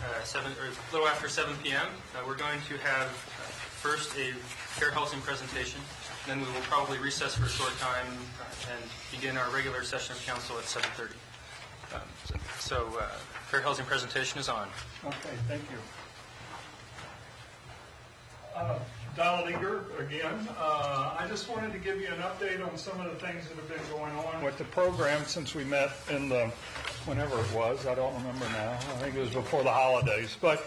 a little after 7 p.m. We're going to have first a fair housing presentation. Then we will probably recess for a short time and begin our regular session of council at 7:30. Fair housing presentation is on. Okay, thank you. Donald Eager again. I just wanted to give you an update on some of the things that have been going on with the program since we met in the, whenever it was, I don't remember now. I think it was before the holidays. But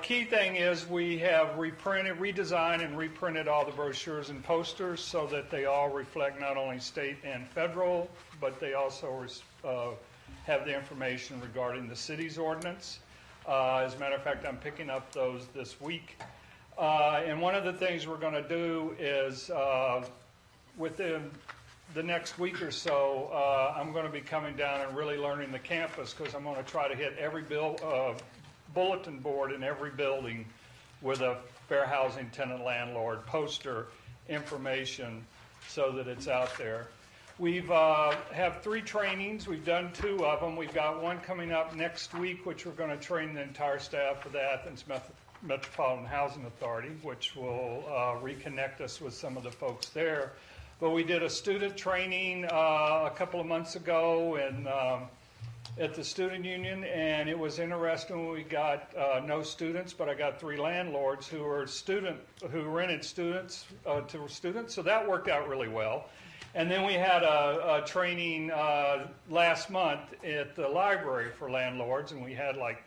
key thing is we have redesigned and reprinted all the brochures and posters so that they all reflect not only state and federal, but they also have the information regarding the city's ordinance. As a matter of fact, I'm picking up those this week. And one of the things we're going to do is within the next week or so, I'm going to be coming down and really learning the campus because I'm going to try to hit every bulletin board in every building with a fair housing tenant landlord poster information so that it's out there. We've have 3 trainings. We've done 2 of them. We've got one coming up next week, which we're going to train the entire staff of the Athens Metropolitan Housing Authority, which will reconnect us with some of the folks there. But we did a student training a couple of months ago at the student union, and it was interesting. We got no students, but I got 3 landlords who rented students to students, so that worked out really well. And then we had a training last month at the library for landlords, and we had like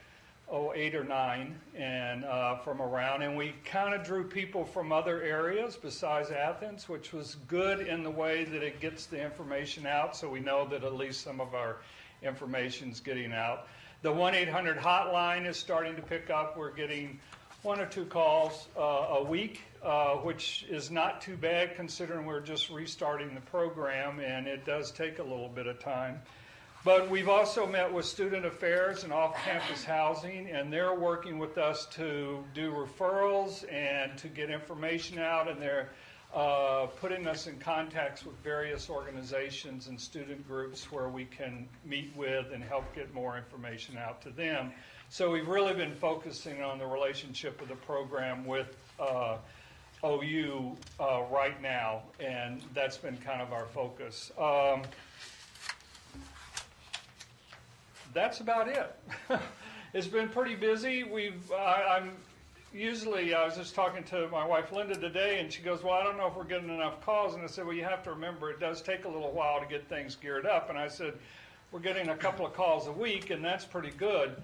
8 or 9 and from around, and we kind of drew people from other areas besides Athens, which was good in the way that it gets the information out, so we know that at least some of our information's getting out. The 1-800 hotline is starting to pick up. We're getting 1 or 2 calls a week, which is not too bad considering we're just restarting the program, and it does take a little bit of time. But we've also met with Student Affairs and Off-Campus Housing, and they're working with us to do referrals and to get information out, and they're putting us in contacts with various organizations and student groups where we can meet with and help get more information out to them. So we've really been focusing on the relationship of the program with OU right now, and that's been kind of our focus. That's about it. It's been pretty busy. I was just talking to my wife Linda today, and she goes, well, I don't know if we're getting enough calls. And I said, well, you have to remember it does take a little while to get things geared up. And I said, we're getting a couple of calls a week, and that's pretty good.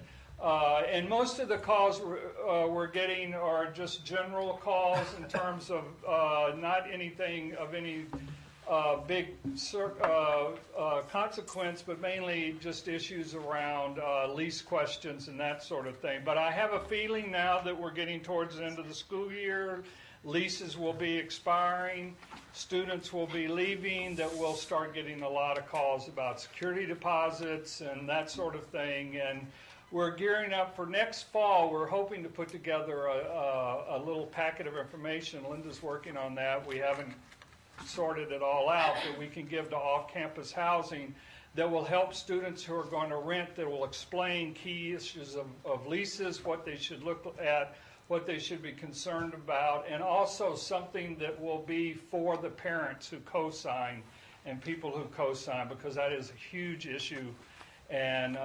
And most of the calls we're getting are just general calls in terms of not anything of any big consequence, but mainly just issues around lease questions and that sort of thing. But I have a feeling now that we're getting towards the end of the school year, leases will be expiring, students will be leaving, that we'll start getting a lot of calls about security deposits and that sort of thing. And we're gearing up for next fall. We're hoping to put together a little packet of information. Linda's working on that. We haven't sorted it all out that we can give to off-campus housing that will help students who are going to rent, that will explain key issues of leases, what they should look at, what they should be concerned about, and also something that will be for the parents who co-sign and people who co-sign, because that is a huge issue. And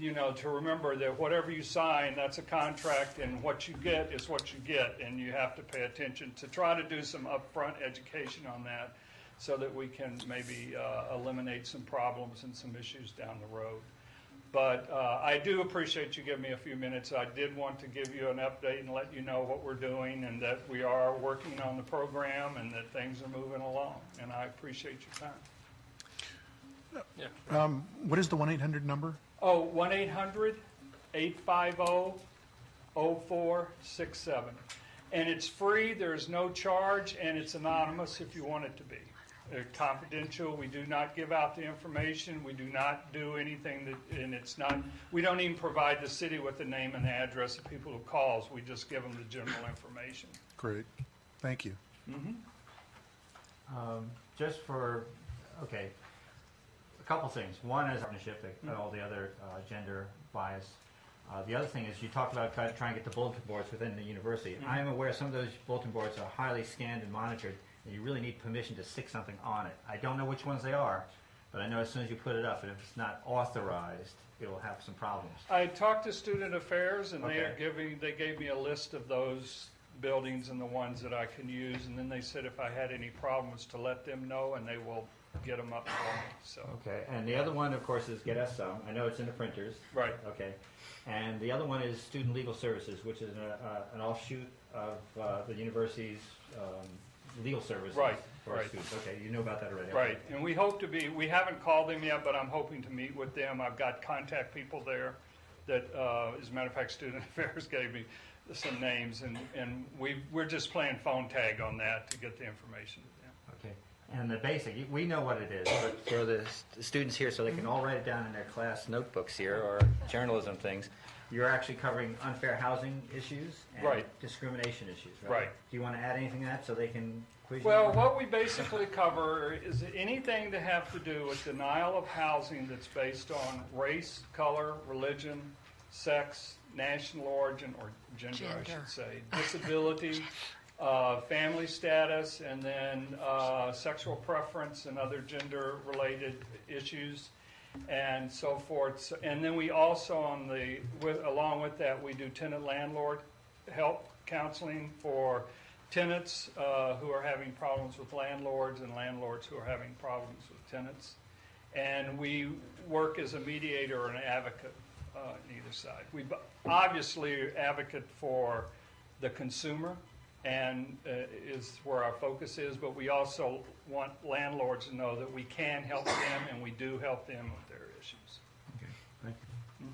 you know, to remember that whatever you sign, that's a contract, and what you get is what you get, and you have to pay attention to try to do some upfront education on that so that we can maybe eliminate some problems and some issues down the road. But I do appreciate you giving me a few minutes. I did want to give you an update and let you know what we're doing and that we are working on the program and that things are moving along, and I appreciate your time. Yeah. What is the 1-800 number? Oh, 1-800-850-0467. And it's free, there's no charge, and it's anonymous if you want it to be. They're confidential. We do not give out the information. We do not do anything that, and it's not, we don't even provide the city with the name and the address of people who calls. We just give them the general information. Great. Thank you. Mm-hmm. Okay. A couple things. One is partnership, all the other gender bias. The other thing is you talked about trying to get the bulletin boards within the university. Mm-hmm. I am aware some of those bulletin boards are highly scanned and monitored, and you really need permission to stick something on it. I don't know which ones they are, but I know as soon as you put it up, and if it's not authorized, it'll have some problems. I talked to Student Affairs, and Okay. they gave me a list of those buildings and the ones that I can use, and then they said if I had any problems to let them know, and they will get them up for me. So, Okay, and the other one, of course, is Get Us Some. I know it's in the printers. right. Okay, and the other one is Student Legal Services, which is an offshoot of the university's legal services Right, for right. students. Okay, you know about that already. Right, and we haven't called them yet, but I'm hoping to meet with them. I've got contact people there that, as a matter of fact, Student Affairs gave me some names, and we're just playing phone tag on that to get the information to them. Okay, and the basic, we know what it is, but for the students here, so they can all write it down in their class notebooks here, or journalism things, you're actually covering unfair housing issues and Right. discrimination issues, right? Right. Do you want to add anything to that so they can quiz you? Well, what we basically cover is anything to have to do with denial of housing that's based on race, color, religion, sex, national origin, or gender, I should say, disability, family status, and then sexual preference and other gender-related issues, and so forth. And then we also, along with that, we do tenant-landlord help counseling for tenants who are having problems with landlords and landlords who are having problems with tenants. And we work as a mediator or an advocate on either side. We obviously advocate for the consumer and is where our focus is, but we also want landlords to know that we can help them and we do help them with their issues. Okay, thank you.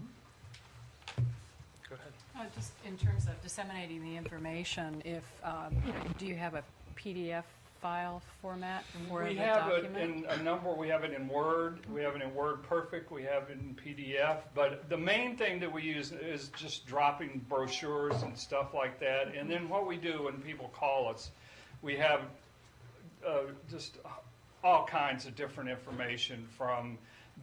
Go ahead. Just in terms of disseminating the information, do you have a PDF file format for We the have it document? in a number. We have it in Word. We have it in Word Perfect. We have it in PDF. But the main thing that we use is just dropping brochures and stuff like that. And then what we do when people call us, we have just all kinds of different information, from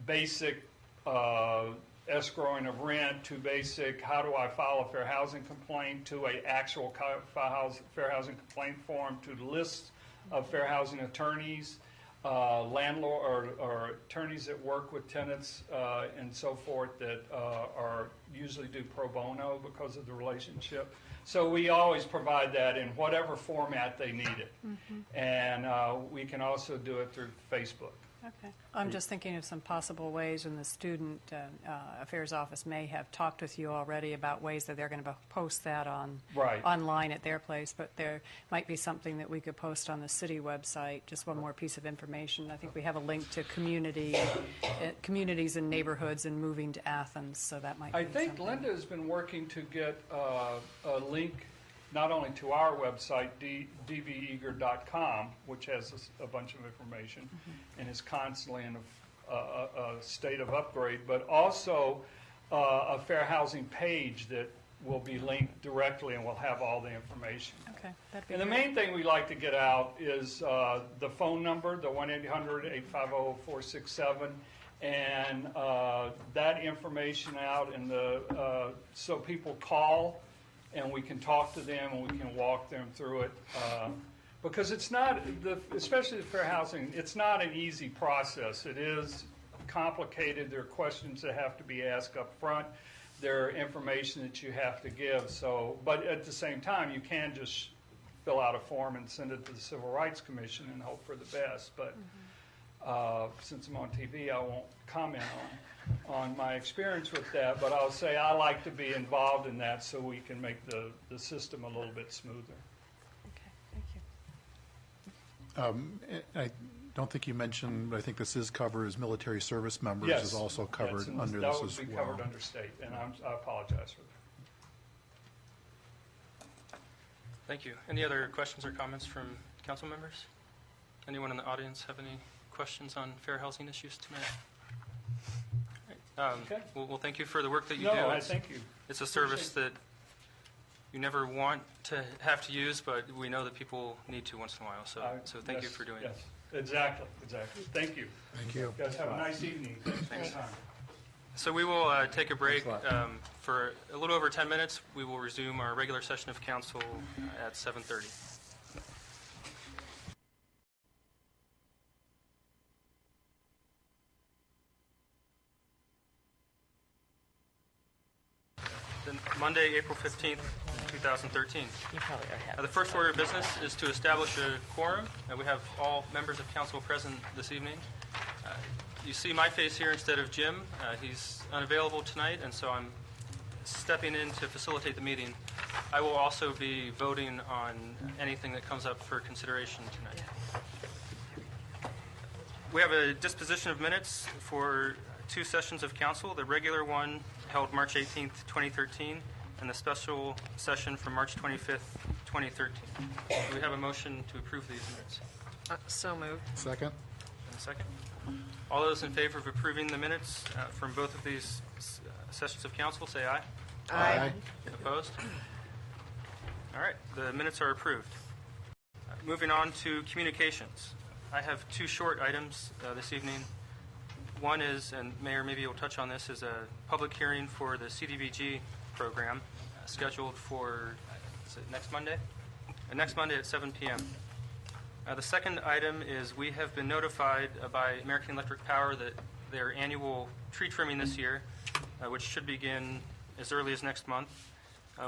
basic escrowing of rent to basic how do I file a fair housing complaint to a actual fair housing complaint form to lists of fair housing attorneys, landlord or attorneys that work with tenants and so forth that are usually do pro bono because of the relationship. So we always provide that in whatever format they need it. And we can also do it through Facebook. Okay. I'm just thinking of some possible ways, and the Student Affairs Office may have talked with you already about ways that they're going to post that Right. online at their place, but there might be something that we could post on the city website, just one more piece of information. I think we have a link to communities and neighborhoods and moving to Athens, so that might be I think something. Linda has been working to get a link not only to our website, dveager.com, which has a bunch of information and is constantly in a state of upgrade, but also a fair housing page that will be linked directly and will have all the information. Okay, that'd be And the great. main thing we like to get out is the phone number, the 1-800-850-467, and that information out, and so people call and we can talk to them and we can walk them through it. Because it's not, especially the fair housing, it's not an easy process. It is complicated. There are questions that have to be asked up front. There are information that you have to give. So, but at the same time, you can just fill out a form and send it to the Civil Rights Commission and hope for the best. But since I'm on TV, I won't comment on my experience with that. But I'll say I like to be involved in that so we can make the system a little bit smoother. Okay, thank you. I don't think you mentioned, but I think this is covers military service members Yes. is also covered Yes, under that this would as be well. covered under state, and I apologize for that. Thank you. Any other questions or comments from council members? Anyone in the audience have any questions on fair housing issues tonight? All right. Okay. Well, thank you for the work that you do. No, I It's- thank you. It's a service that you never want to have to use, but we know that people need to once in a while. So thank you Yes, for doing yes. it. Exactly. Thank you. Thank you. Guys, have a nice evening. Thanks for your time. So we will take a break Thanks a lot. for a little over 10 minutes. We will resume our regular session of council at 7:30. Then Monday, April 15th, 2013. You probably already have. The first order of business is to establish a quorum. We have all members of council present this evening. You see my face here instead of Jim. He's unavailable tonight, and so I'm stepping in to facilitate the meeting. I will also be voting on anything that comes up for consideration tonight. We have a disposition of minutes for 2 sessions of council, the regular one held March 18th, 2013, and the special session from March 25th, 2013. Do we have a motion to approve these minutes? So moved. Second? And a second? All those in favor of approving the minutes from both of these sessions of council, say aye. Aye. Opposed? All right, the minutes are approved. Moving on to communications. I have 2 short items this evening. One is, and Mayor, maybe you'll touch on this, is a public hearing for the CDBG program scheduled for, is it next Monday? Next Monday at 7 p.m. The second item is we have been notified by American Electric Power that their annual tree trimming this year, which should begin as early as next month,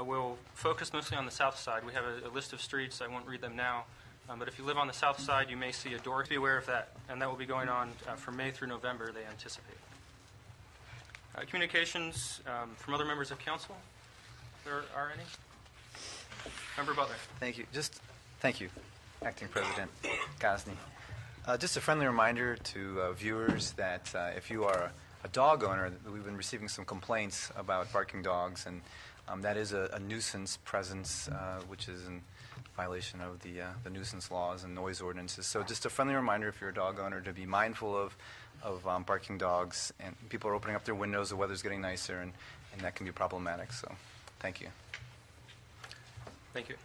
will focus mostly on the south side. We have a list of streets. I won't read them now. But if you live on the south side, you may see a door. Be aware of that. And that will be going on from May through November, they anticipate. Communications from other members of council. If there are any? Member Butler. Thank you. Thank you, Acting President Gosney. Just a friendly reminder to viewers that if you are a dog owner, we've been receiving some complaints about barking dogs, and that is a nuisance presence, which is in violation of the nuisance laws and noise ordinances. So just a friendly reminder, if you're a dog owner, to be mindful of barking dogs. And people are opening up their windows, the weather's getting nicer, and that can be problematic. So thank you. Thank you.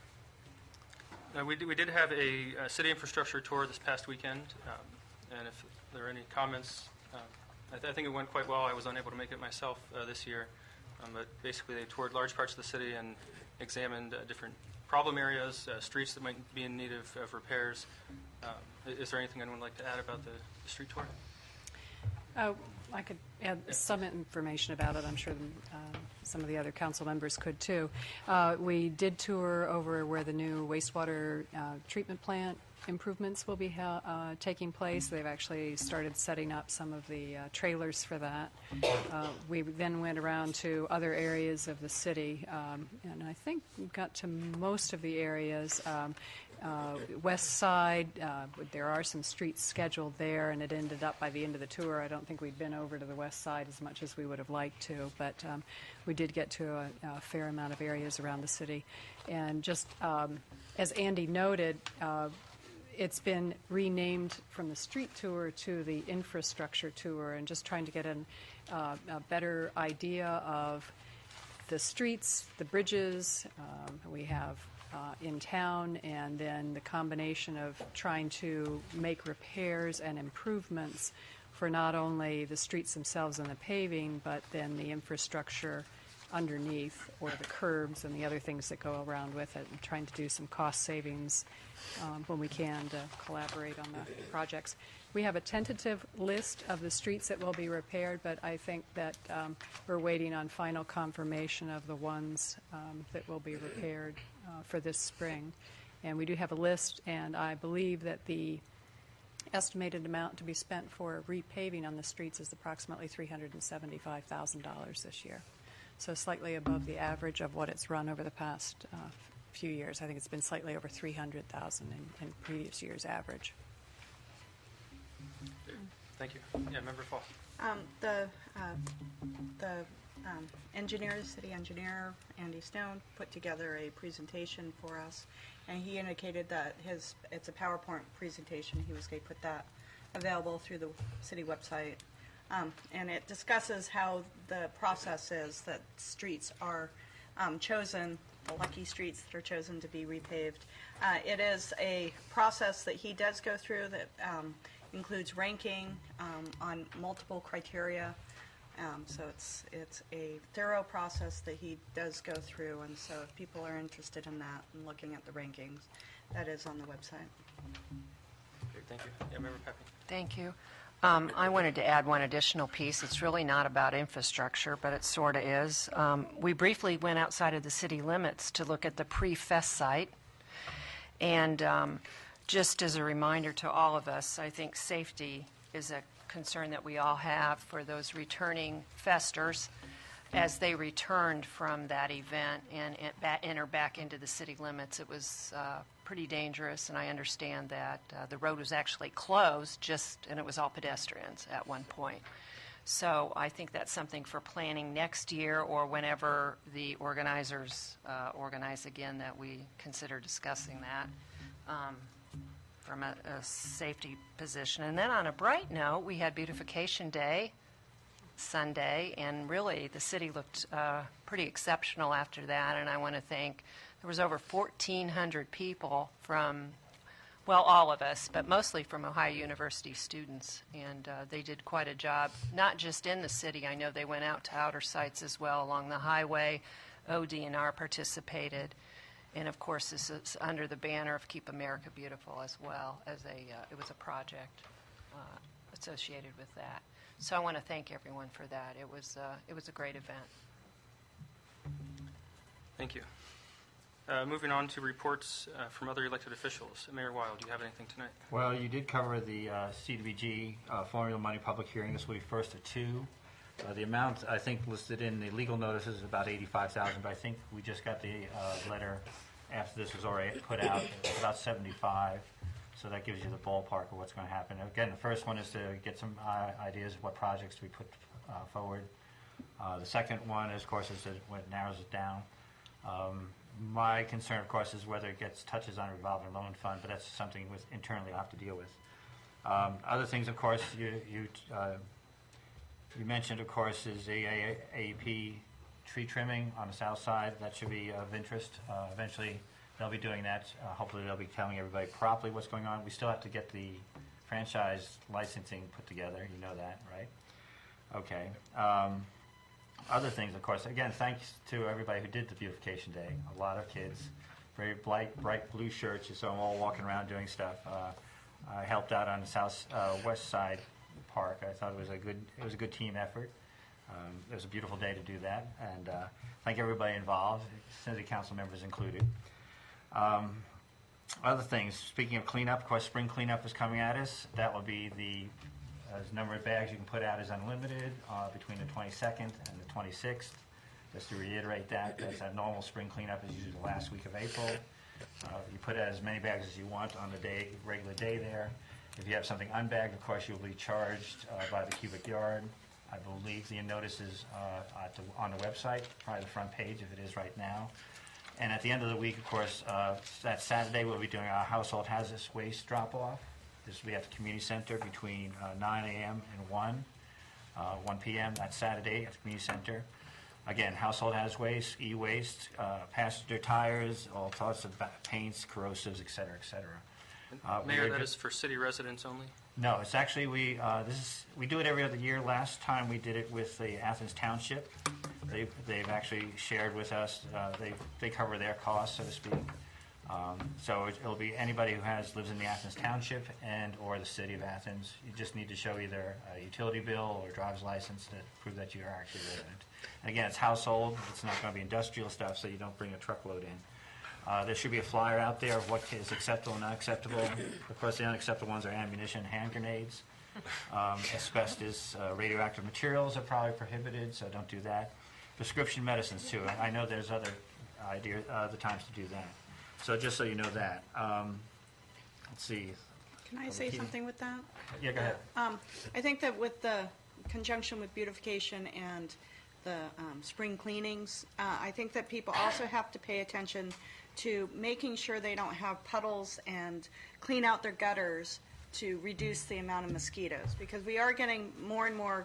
We did have a city infrastructure tour this past weekend, and if there are any comments, I think it went quite well. I was unable to make it myself this year, but basically they toured large parts of the city and examined different problem areas, streets that might be in need of repairs. Is there anything anyone would like to add about the street tour? I could add some information about it. I'm sure some of the other council members could too. We did tour over where the new wastewater treatment plant improvements will be taking place. They've actually started setting up some of the trailers for that. We then went around to other areas of the city, and I think we got to most of the areas. West Side, there are some streets scheduled there, and it ended up by the end of the tour, I don't think we'd been over to the West Side as much as we would have liked to, but we did get to a fair amount of areas around the city. And just as Andy noted, it's been renamed from the street tour to the infrastructure tour, and just trying to get a better idea of the streets, the bridges we have in town, and then the combination of trying to make repairs and improvements for not only the streets themselves and the paving, but then the infrastructure underneath, or the curbs and the other things that go around with it, and trying to do some cost savings when we can to collaborate on the projects. We have a tentative list of the streets that will be repaired, but I think that we're waiting on final confirmation of the ones that will be repaired for this spring. And we do have a list, and I believe that the estimated amount to be spent for repaving on the streets is approximately $375,000 this year. So slightly above the average of what it's run over the past few years. I think it's been slightly over $300,000 in previous years' average. Thank you. Yeah, Member Fall. The city engineer, Andy Stone, put together a presentation for us, and he indicated that it's a PowerPoint presentation. He was going to put that available through the city website. And it discusses how the process is that streets are chosen, the lucky streets that are chosen to be repaved. It is a process that he does go through that includes ranking on multiple criteria So it's a thorough process that he does go through, and so if people are interested in that and looking at the rankings, that is on the website. Great, thank you. Yeah, Member Pepe. Thank you. I wanted to add one additional piece. It's really not about infrastructure, but it sort of is. We briefly went outside of the city limits to look at the pre-fest site. And just as a reminder to all of us, I think safety is a concern that we all have for those returning festers as they returned from that event and enter back into the city limits. It was pretty dangerous, and I understand that the road was actually closed, and it was all pedestrians at one point. So I think that's something for planning next year or whenever the organizers organize again, that we consider discussing that from a safety position. And then on a bright note, we had Beautification Day Sunday, and really the city looked pretty exceptional after that. And I want to thank, there was over 1,400 people from, well, all of us, but mostly from Ohio University students, and they did quite a job, not just in the city. I know they went out to outer sites as well along the highway. ODNR participated, and of course this is under the banner of Keep America Beautiful as well, as it was a project associated with that. So I want to thank everyone for that. It was a great event. Thank you. Moving on to reports from other elected officials. Mayor Weil, do you have anything tonight? Well, you did cover the CDBG formula money public hearing. This will be first of two. The amount, I think, listed in the legal notice is about $85,000, but I think we just got the letter after this was already put out. It's about $75,000, so that gives you the ballpark of what's going to happen. Again, the first one is to get some ideas of what projects we put forward. The second one, of course, is when it narrows it down. My concern, of course, is whether it gets touches on a revolving loan fund, but that's something internally I'll have to deal with. Other things, of course, you mentioned, of course, is the AAP tree trimming on the south side. That should be of interest. Eventually, they'll be doing that. Hopefully, they'll be telling everybody properly what's going on. We still have to get the franchise licensing put together. You know that, right? Okay. Other things, of course, again, thanks to everybody who did the Beautification Day. A lot of kids, very bright blue shirts. You saw them all walking around doing stuff. I helped out on the west side park. I thought it was a good team effort. It was a beautiful day to do that, and thank everybody involved, city council members included. Other things, speaking of cleanup, of course, spring cleanup is coming at us. That will be the number of bags you can put out is unlimited between the 22nd and the 26th. Just to reiterate that, that's a normal spring cleanup is usually the last week of April. You put out as many bags as you want on the regular day there. If you have something unbagged, of course, you'll be charged by the cubic yard. I believe the notice is on the website, probably the front page if it is right now. And at the end of the week, of course, that Saturday we'll be doing our household hazardous waste drop-off. This will be at the community center between 9 a.m. and 1 p.m. That Saturday at the community center. Again, household hazardous waste, e-waste, passenger tires, all sorts of paints, corrosives, et cetera, et cetera. Mayor, that is for city residents only? No, it's actually, we do it every other year. Last time we did it with the Athens Township. They've actually shared with us, they cover their costs, so to speak. So it'll be anybody who lives in the Athens Township and or the city of Athens. You just need to show either a utility bill or a driver's license to prove that you are actually a resident. And again, it's household. It's not going to be industrial stuff, so you don't bring a truckload in. There should be a flyer out there of what is acceptable and not acceptable. Of course, the unacceptable ones are ammunition, hand grenades. Asbestos, radioactive materials are probably prohibited, so don't do that. Prescription medicines, too. I know there's other times to do that. So just so you know that. Let's see. Can I say something with that? Yeah, go ahead. I think that with the conjunction with beautification and the spring cleanings, I think that people also have to pay attention to making sure they don't have puddles and clean out their gutters to reduce the amount of mosquitoes, because we are getting more and more,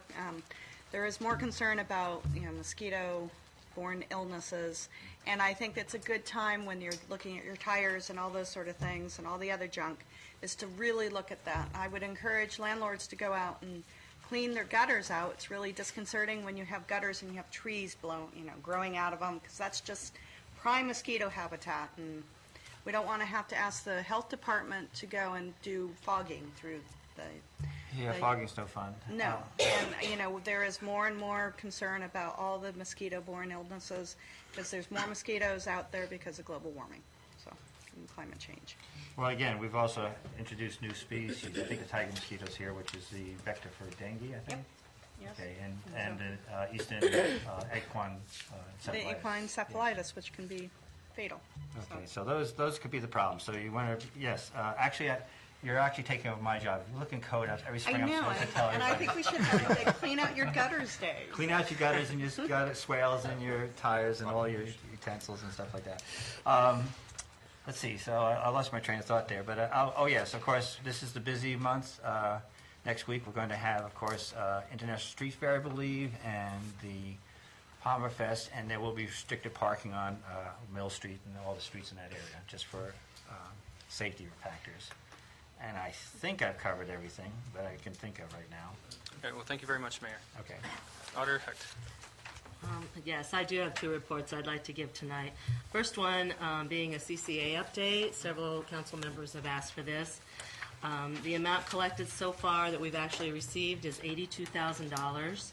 there is more concern about mosquito-borne illnesses, and I think it's a good time when you're looking at your tires and all those sort of things and all the other junk is to really look at that. I would encourage landlords to go out and clean their gutters out. It's really disconcerting when you have gutters and you have trees growing out of them, because that's just prime mosquito habitat, and we don't want to have to ask the health department to go and do fogging through the... Yeah, fogging's no fun. No, and there is more and more concern about all the mosquito-borne illnesses, because there's more mosquitoes out there because of global warming, and climate change. Well, again, we've also introduced new species. I think the tiger mosquito's here, which is the vector for dengue, I think. Yes. Okay, and the eastern equine The encephalitis. equine encephalitis, which can be fatal. Okay, so those could be the problems. So you want to, yes, actually, you're actually taking over my job. You look in code every I spring. I'm know, supposed to tell and I everybody. think we should have a clean out your gutters day. Clean out your gutters and your swales and your tires and all your utensils and stuff like that. Let's see. So I lost my train of thought there. But oh yes, of course, this is the busy month. Next week we're going to have, of course, International Street Fair, I believe, and the Palmer Fest, and there will be restricted parking on Mill Street and all the streets in that area, just for safety factors. And I think I've covered everything that I can think of right now. Okay, well, thank you very much, Mayor. Okay. Auditor Hecht. Yes, I do have two reports I'd like to give tonight. First one being a CCA update. Several council members have asked for this. The amount collected so far that we've actually received is $82,000.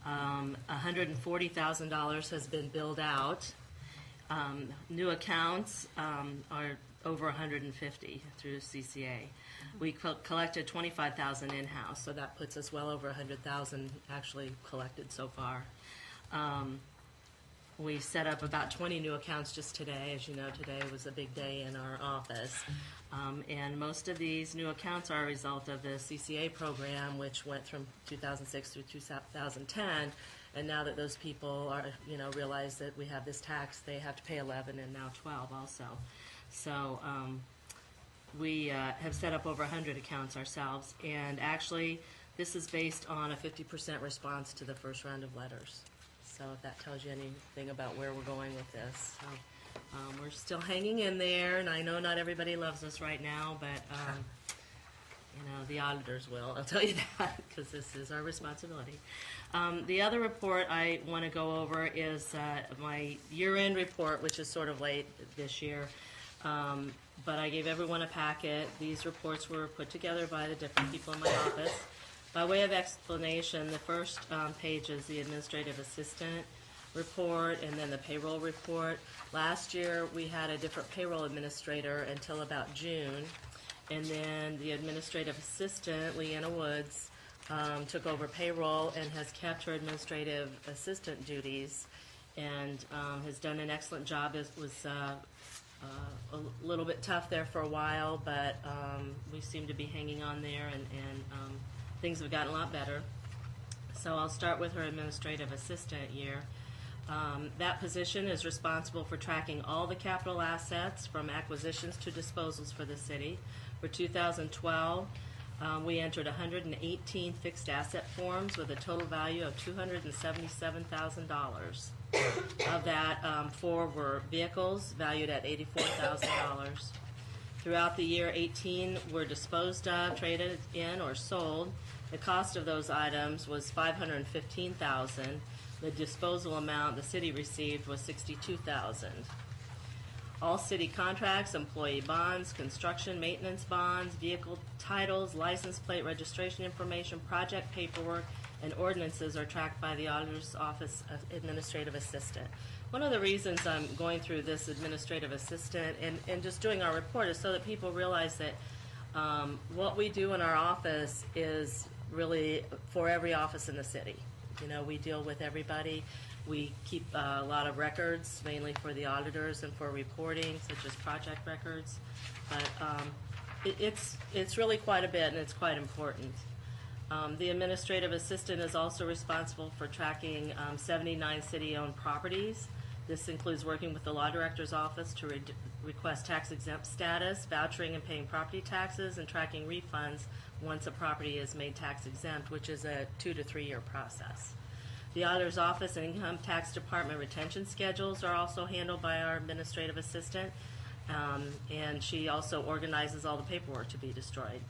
$140,000 has been billed out. New accounts are over 150 through CCA. We collected 25,000 in-house, so that puts us well over 100,000 actually collected so far. We set up about 20 new accounts just today. As you know, today was a big day in our office. And most of these new accounts are a result of the CCA program, which went from 2006 through 2010. And now that those people are, realize that we have this tax, they have to pay 11 and now 12 also. So we have set up over 100 accounts ourselves. And actually, this is based on a 50% response to the first round of letters. So if that tells you anything about where we're going with this. So, we're still hanging in there, and I know not everybody loves us right now, but the auditors will. I'll tell you that, because this is our responsibility. The other report I want to go over is my year-end report, which is sort of late this year. But I gave everyone a packet. These reports were put together by the different people in my office. By way of explanation, the first page is the administrative assistant report and then the payroll report. Last year, we had a different payroll administrator until about June. And then the administrative assistant, Leanna Woods, took over payroll and has kept her administrative assistant duties and has done an excellent job. It was a little bit tough there for a while, but we seem to be hanging on there, and things have gotten a lot better. So I'll start with her administrative assistant year. That position is responsible for tracking all the capital assets from acquisitions to disposals for the city. For 2012, we entered 118 fixed asset forms with a total value of $277,000. Of that, 4 were vehicles valued at $84,000. Throughout the year, 18 were disposed of, traded in, or sold. The cost of those items was $515,000. The disposal amount the city received was $62,000. All city contracts, employee bonds, construction maintenance bonds, vehicle titles, license plate registration information, project paperwork, and ordinances are tracked by the Auditor's Office Administrative Assistant. One of the reasons I'm going through this administrative assistant and just doing our report is so that people realize that what we do in our office is really for every office in the city. We deal with everybody. We keep a lot of records, mainly for the auditors and for reporting, such as project records. But it's really quite a bit, and it's quite important. The administrative assistant is also responsible for tracking 79 city-owned properties. This includes working with the law director's office to request tax-exempt status, vouchering and paying property taxes, and tracking refunds once a property is made tax-exempt, which is a 2 to 3 year process. The auditor's office and income tax department retention schedules are also handled by our administrative assistant, and she also organizes all the paperwork to be destroyed.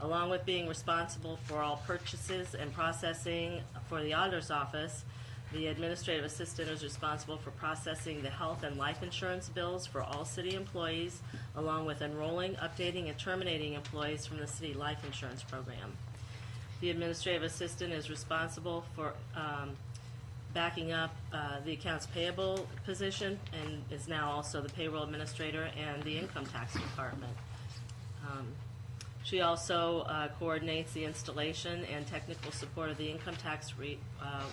Along with being responsible for all purchases and processing for the auditor's office, the administrative assistant is responsible for processing the health and life insurance bills for all city employees, along with enrolling, updating, and terminating employees from the city life insurance program. The administrative assistant is responsible for backing up the accounts payable position and is now also the payroll administrator and the income tax department. She also coordinates the installation and technical support of the income tax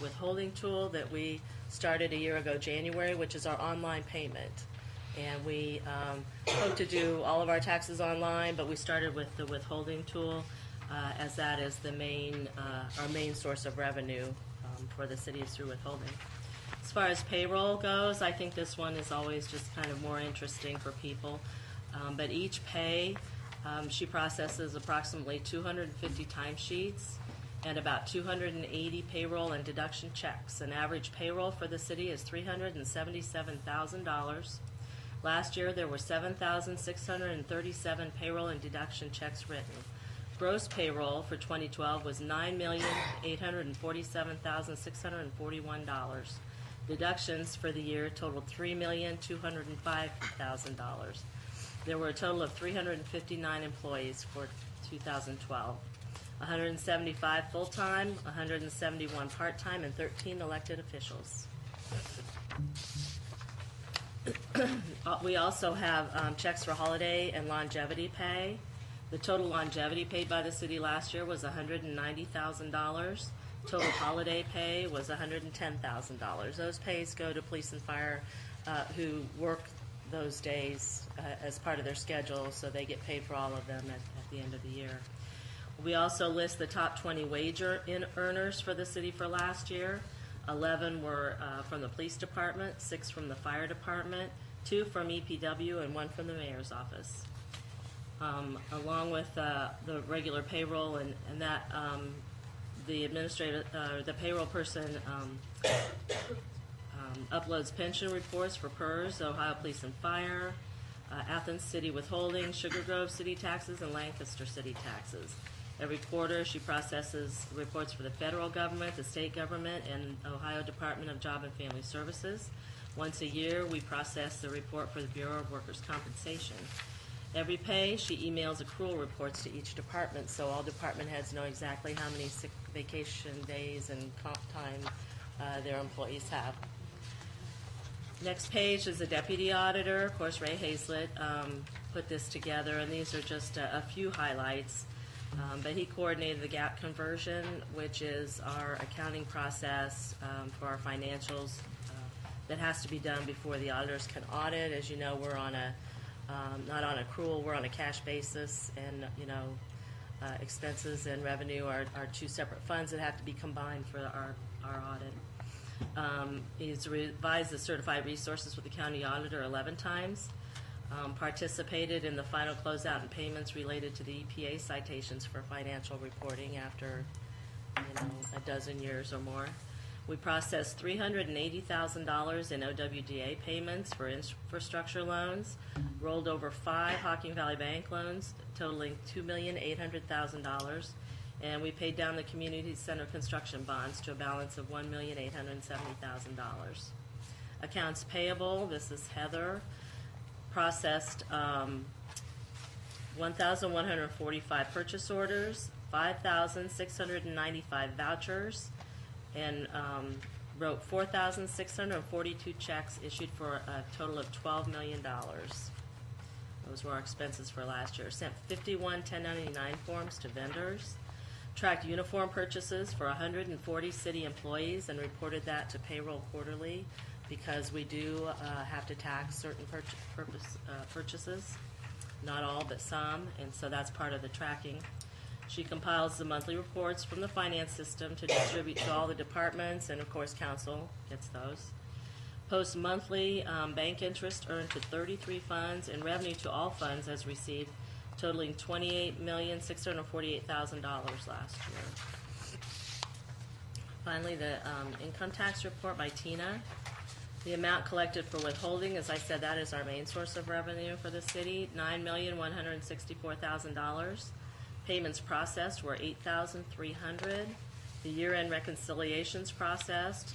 withholding tool that we started a year ago, January, which is our online payment. And we hope to do all of our taxes online, but we started with the withholding tool as that is the our main source of revenue for the city is through withholding. As far as payroll goes, I think this one is always just kind of more interesting for people. But each pay, she processes approximately 250 timesheets and about 280 payroll and deduction checks. An average payroll for the city is $377,000. Last year, there were 7,637 payroll and deduction checks written. Gross payroll for 2012 was $9,847,641. Deductions for the year totaled $3,205,000. There were a total of 359 employees for 2012, 175 full-time, 171 part-time, and 13 elected officials. We also have checks for holiday and longevity pay. The total longevity paid by the city last year was $190,000. Total holiday pay was $110,000. Those pays go to police and fire who work those days as part of their schedule, so they get paid for all of them at the end of the year. We also list the top 20 wage earners for the city for last year. 11 were from the police department, 6 from the fire department, 2 from EPW, and 1 from the mayor's office. Along with the regular payroll and that the payroll person uploads pension reports for PERS, Ohio Police and Fire, Athens City Withholding, Sugar Grove City Taxes, and Lancaster City Taxes. Every quarter, she processes reports for the federal government, the state government, and Ohio Department of Job and Family Services. Once a year, we process the report for the Bureau of Workers' Compensation. Every pay, she emails accrual reports to each department, so all department heads know exactly how many sick vacation days and comp time their employees have. Next page is the deputy auditor. Of course, Ray Hazlett put this together, and these are just a few highlights. But he coordinated the gap conversion, which is our accounting process for our financials that has to be done before the auditors can audit. As you know, we're on not on accrual, we're on a cash basis, and expenses and revenue are two separate funds that have to be combined for our audit. He's revised the certified resources with the county auditor 11 times. Participated in the final closeout and payments related to the EPA citations for financial reporting after a dozen years or more. We processed $380,000 in OWDA payments for infrastructure loans, rolled over 5 Hocking Valley Bank loans totaling $2,800,000, and we paid down the community center construction bonds to a balance of $1,870,000. Accounts payable, this is Heather, processed 1,145 purchase orders, 5,695 vouchers, and wrote 4,642 checks issued for a total of $12 million. Those were our expenses for last year. Sent 51 1099 forms to vendors. Tracked uniform purchases for 140 city employees and reported that to payroll quarterly because we do have to tax certain purchases, not all but some, and so that's part of the tracking. She compiles the monthly reports from the finance system to distribute to all the departments, and of course council gets those. Posts monthly bank interest earned to 33 funds and revenue to all funds as received, totaling $28,648,000 last year. Finally, the income tax report by Tina. The amount collected for withholding, as I said, that is our main source of revenue for the city, $9,164,000. Payments processed were 8,300. The year-end reconciliations processed,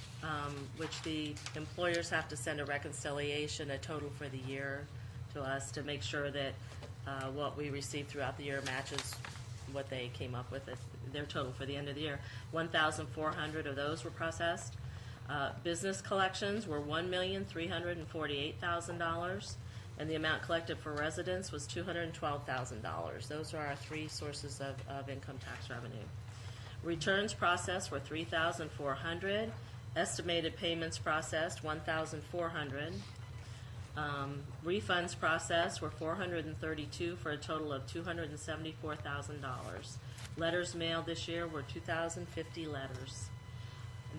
which the employers have to send a reconciliation, a total for the year to us to make sure that what we received throughout the year matches what they came up with, their total for the end of the year. 1,400 of those were processed. Business collections were $1,348,000, and the amount collected for residents was $212,000. Those are our three sources of income tax revenue. Returns processed were 3,400. Estimated payments processed 1,400. Refunds processed were 432 for a total of $274,000. Letters mailed this year were 2,050 letters.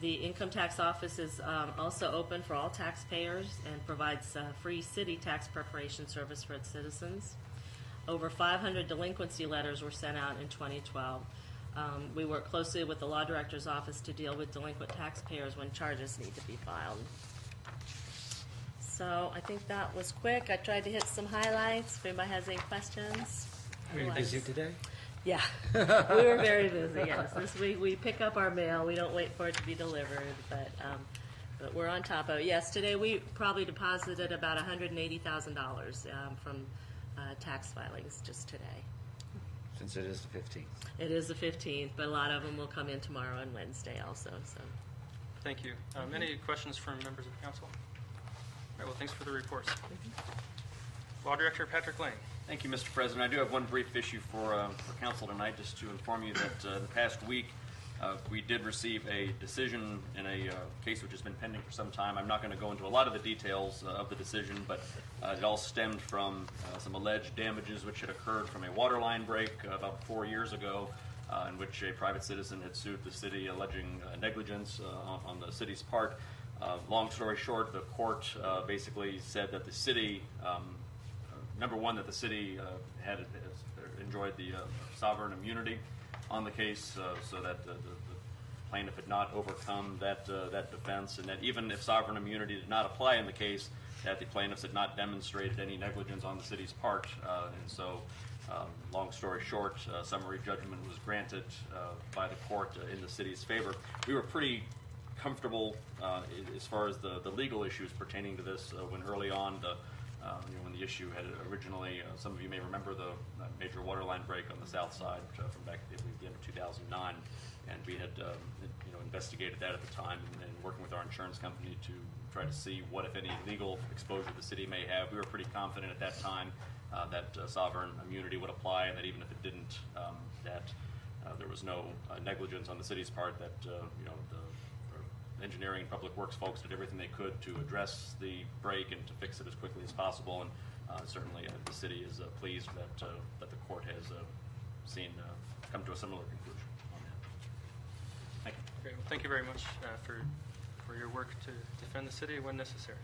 The Income Tax Office is also open for all taxpayers and provides free city tax preparation service for its citizens. Over 500 delinquency letters were sent out in 2012. We work closely with the Law Director's Office to deal with delinquent taxpayers when charges need to be filed. So I think that was quick. I tried to hit some highlights. If anybody has any questions. Were you busy today? Yeah, we were very busy, yes. This week we pick up our mail. We don't wait for it to be delivered, but we're on top of it. Yes, today we probably deposited about $180,000 from tax filings just today. Since it is the 15th. It is the 15th, but a lot of them will come in tomorrow and Wednesday also. So, Thank you. Any questions from members of the council? All right, well, thanks for the reports. Law Director Patrick Lane. Thank you, Mr. President. I do have one brief issue for council tonight, just to inform you that the past week we did receive a decision in a case which has been pending for some time. I'm not going to go into a lot of the details of the decision, but it all stemmed from some alleged damages which had occurred from a water line break about 4 years ago, in which a private citizen had sued the city alleging negligence on the city's part. Long story short, the court basically said that the city, number one, that the city had enjoyed the sovereign immunity on the case, so that the plaintiff had not overcome that defense, and that even if sovereign immunity did not apply in the case, that the plaintiffs had not demonstrated any negligence on the city's part. And so, long story short, summary judgment was granted by the court in the city's favor. We were pretty comfortable as far as the legal issues pertaining to this when early on when the issue had originally, some of you may remember the major water line break on the south side from back at the end of 2009, and we had investigated that at the time and working with our insurance company to try to see what, if any, legal exposure the city may have. We were pretty confident at that time that sovereign immunity would apply, and that even if it didn't, that there was no negligence on the city's part, that the engineering and public works folks did everything they could to address the break and to fix it as quickly as possible. And certainly the city is pleased that the court has seen come to a similar conclusion on that. Thank you. Great. Well, thank you very much for your work to defend the city when necessary.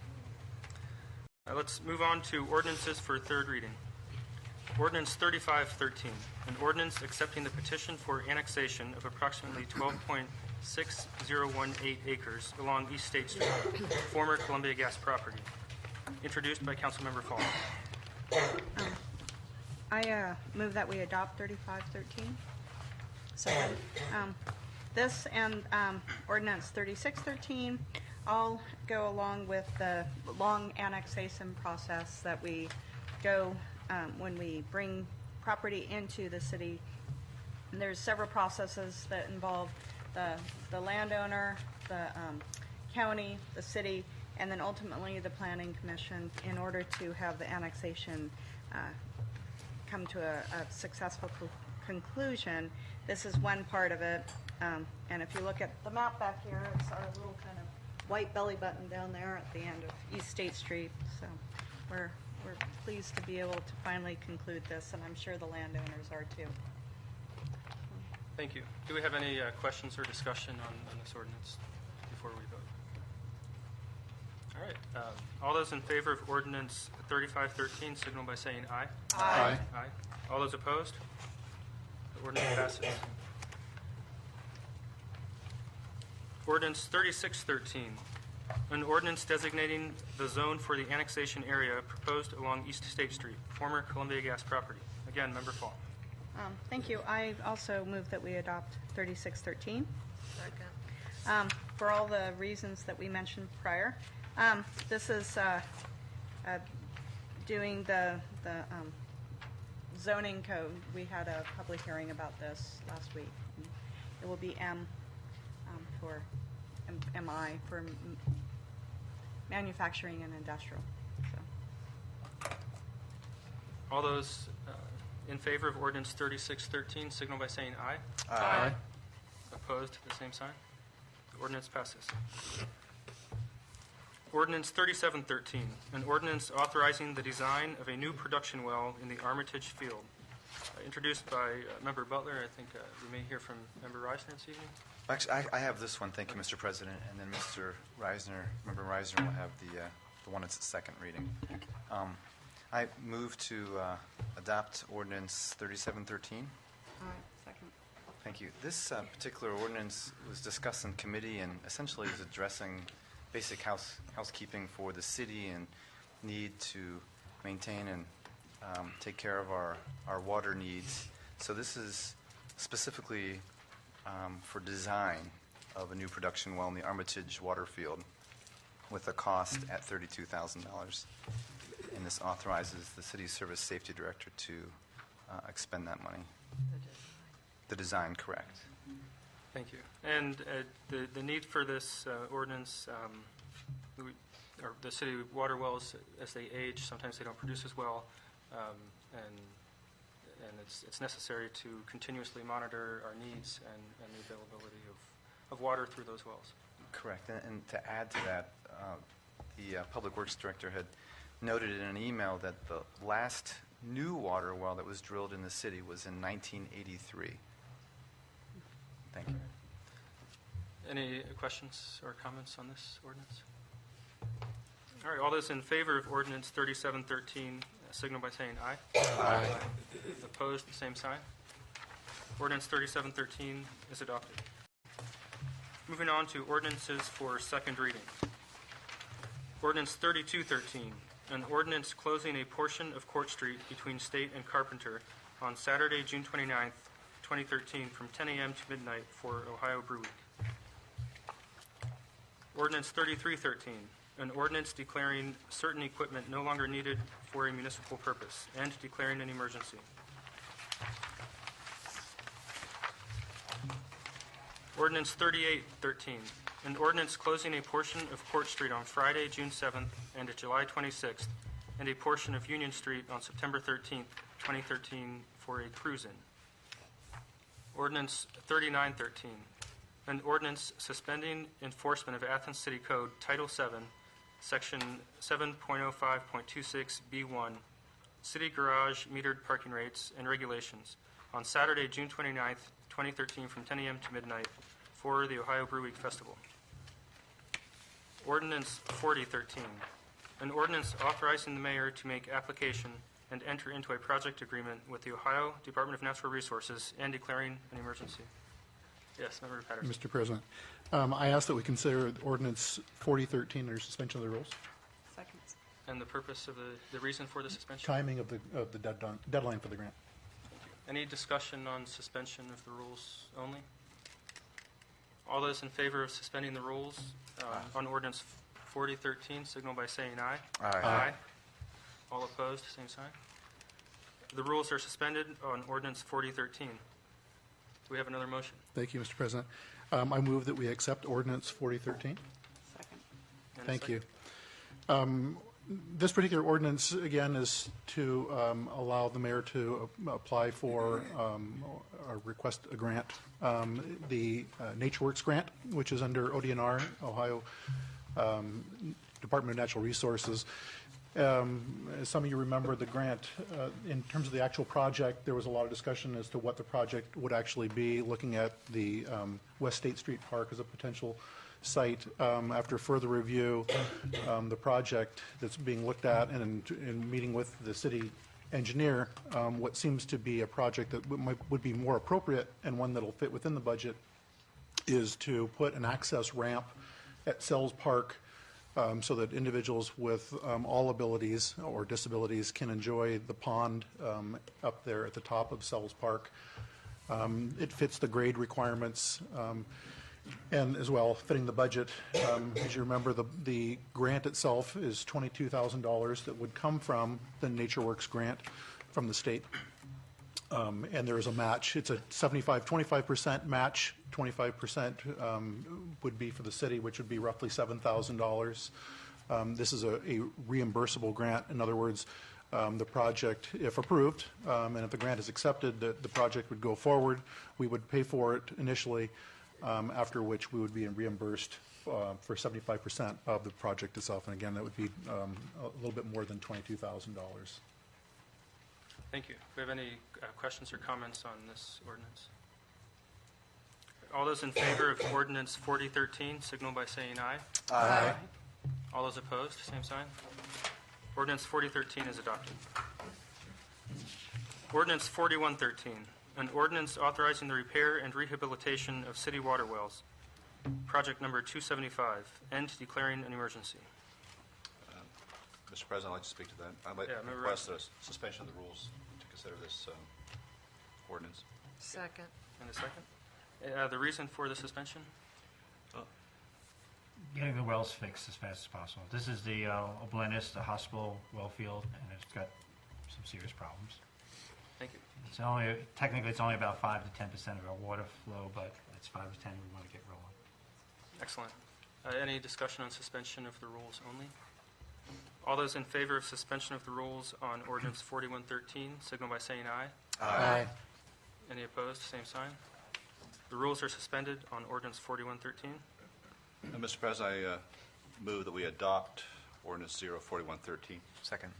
Let's move on to ordinances for third reading. Ordinance 3513, an ordinance accepting the petition for annexation of approximately 12.6018 acres along East State Street, former Columbia Gas property. Introduced by Councilmember Fall. I move that we adopt 3513. Second. This and ordinance 3613 all go along with the long annexation process that we go when we bring property into the city. And there's several processes that involve the landowner, the county, the city, and then ultimately the planning commission in order to have the annexation come to a successful conclusion. This is one part of it. And if you look at the map back here, it's our little kind of white belly button down there at the end of East State Street. So we're pleased to be able to finally conclude this, and I'm sure the landowners are too. Thank you. Do we have any questions or discussion on this ordinance before we vote? All right. All those in favor of ordinance 3513 signal by saying aye. Aye. Aye. All those opposed? The ordinance passes. Ordinance 3613, an ordinance designating the zone for the annexation area proposed along East State Street, former Columbia Gas property. Again, Member Fall. Thank you. I also move that we adopt 3613. For all the reasons that we mentioned prior. This is doing the zoning code. We had a public hearing about this last week. It will be for MI for manufacturing and industrial. So. All those in favor of ordinance 3613 signal by saying aye. Aye. Opposed, the same sign. The ordinance passes. Ordinance 3713, an ordinance authorizing the design of a new production well in the Armitage Field. Introduced by Member Butler. I think we may hear from Member Reisner this evening. Actually, I have this one. Thank you, Mr. President. And then Mr. Reisner, Member Reisner will have the one that's the second reading. I move to adopt ordinance 3713. All right, second. Thank you. This particular ordinance was discussed in committee and essentially is addressing basic housekeeping for the city and need to maintain and take care of our water needs. So this is specifically for design of a new production well in the Armitage water field with a cost at $32,000. And this authorizes the city service safety director to expend that money. The design, correct. Thank you. And the need for this ordinance, or the city water wells, as they age, sometimes they don't produce as well, and it's necessary to continuously monitor our needs and the availability of water through those wells. Correct. And to add to that, the Public Works Director had noted in an email that the last new water well that was drilled in the city was in 1983. Thank you. Any questions or comments on this ordinance? All right, all those in favor of ordinance 3713 signal by saying aye. Aye. Opposed, the same sign. Ordinance 3713 is adopted. Moving on to ordinances for second reading. Ordinance 3213, an ordinance closing a portion of Court Street between State and Carpenter on Saturday, June 29th, 2013, from 10 a.m. to midnight for Ohio Brew Week. Ordinance 3313, an ordinance declaring certain equipment no longer needed for a municipal purpose and declaring an emergency. Ordinance 3813, an ordinance closing a portion of Court Street on Friday, June 7th and July 26th, and a portion of Union Street on September 13th, 2013 for a cruise-in. Ordinance 3913, an ordinance suspending enforcement of Athens City Code Title 7, Section 7.05.26B1, City Garage Metered Parking Rates and Regulations on Saturday, June 29th, 2013 from 10 a.m. to midnight for the Ohio Brew Week Festival. Ordinance 4013, an ordinance authorizing the mayor to make application and enter into a project agreement with the Ohio Department of Natural Resources and declaring an emergency. Yes, Member Patterson. Mr. President, I ask that we consider ordinance 4013 under suspension of the rules. Second. And the purpose of the reason for the suspension? Timing of the deadline for the grant. Any discussion on suspension of the rules only? All those in favor of suspending the rules on ordinance 4013 signal by saying aye. Aye. All opposed, same sign. The rules are suspended on ordinance 4013. Do we have another motion? Thank you, Mr. President. I move that we accept ordinance 4013. Second. And a Thank second. you. This particular ordinance, again, is to allow the mayor to apply for or request a grant, the NatureWorks grant, which is under ODNR, Ohio Department of Natural Resources. As some of you remember, the grant, in terms of the actual project, there was a lot of discussion as to what the project would actually be, looking at the West State Street Park as a potential site. After further review, the project that's being looked at and in meeting with the city engineer, what seems to be a project that would be more appropriate and one that will fit within the budget is to put an access ramp at Sells Park so that individuals with all abilities or disabilities can enjoy the pond up there at the top of Sells Park. It fits the grade requirements and as well fitting the budget. As you remember, the grant itself is $22,000 that would come from the NatureWorks grant from the state. And there is a match. It's a 25% match. 25% would be for the city, which would be roughly $7,000. This is a reimbursable grant. In other words, the project, if approved, and if the grant is accepted, the project would go forward. We would pay for it initially, after which we would be reimbursed for 75% of the project itself. And again, that would be a little bit more than $22,000. Thank you. Do we have any questions or comments on this ordinance? All those in favor of ordinance 4013 signal by saying aye. Aye. All those opposed, same sign. Ordinance 4013 is adopted. Ordinance 4113, an ordinance authorizing the repair and rehabilitation of city water wells. Project number 275, and declaring an emergency. Mr. President, I'd like to speak to that. I'd like to request a suspension of the rules to consider this ordinance. Second. And a second. The reason for the suspension? Getting the wells fixed as fast as possible. This is the Oblenis, the hospital well field, and it's got some serious problems. Thank you. It's technically it's only about 5 to 10% of our water flow, but it's 5 to 10 we want to get rolling. Excellent. Any discussion on suspension of the rules only? All those in favor of suspension of the rules on ordinance 4113 signal by saying aye. Aye. Any opposed, same sign. The rules are suspended on ordinance 4113. Mr. President, I move that we adopt ordinance 04113. Second.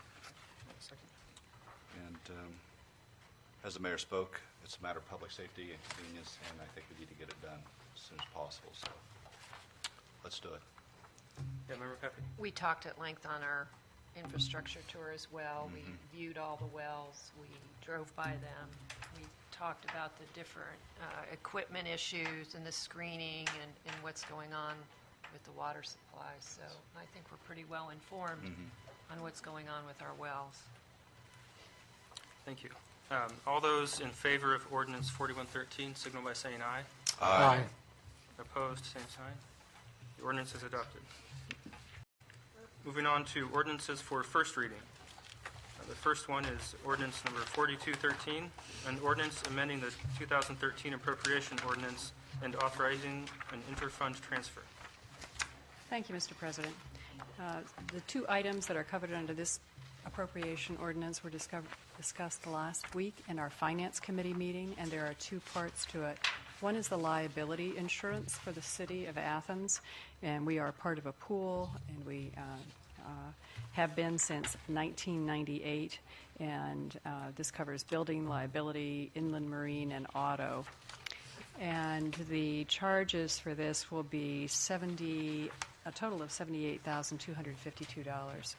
Second. And as the mayor spoke, it's a matter of public safety and convenience, and I think we need to get it done as soon as possible. So let's do it. Yeah, Member Pepe. We talked at length on our infrastructure tour as well. We viewed all the wells. We drove by them. We talked about the different equipment issues and the screening and what's going on with the water supply. So I think we're pretty well informed on what's going on with our wells. Thank you. All those in favor of ordinance 4113 signal by saying aye. Aye. Opposed, same sign. The ordinance is adopted. Moving on to ordinances for first reading. The first one is ordinance number 4213, an ordinance amending the 2013 appropriation ordinance and authorizing an interfund transfer. Thank you, Mr. President. The two items that are covered under this appropriation ordinance were discussed last week in our Finance Committee meeting, and there are two parts to it. One is the liability insurance for the city of Athens, and we are part of a pool, and we have been since 1998, and this covers building liability, inland marine, and auto. And the charges for this will be a total of $78,252.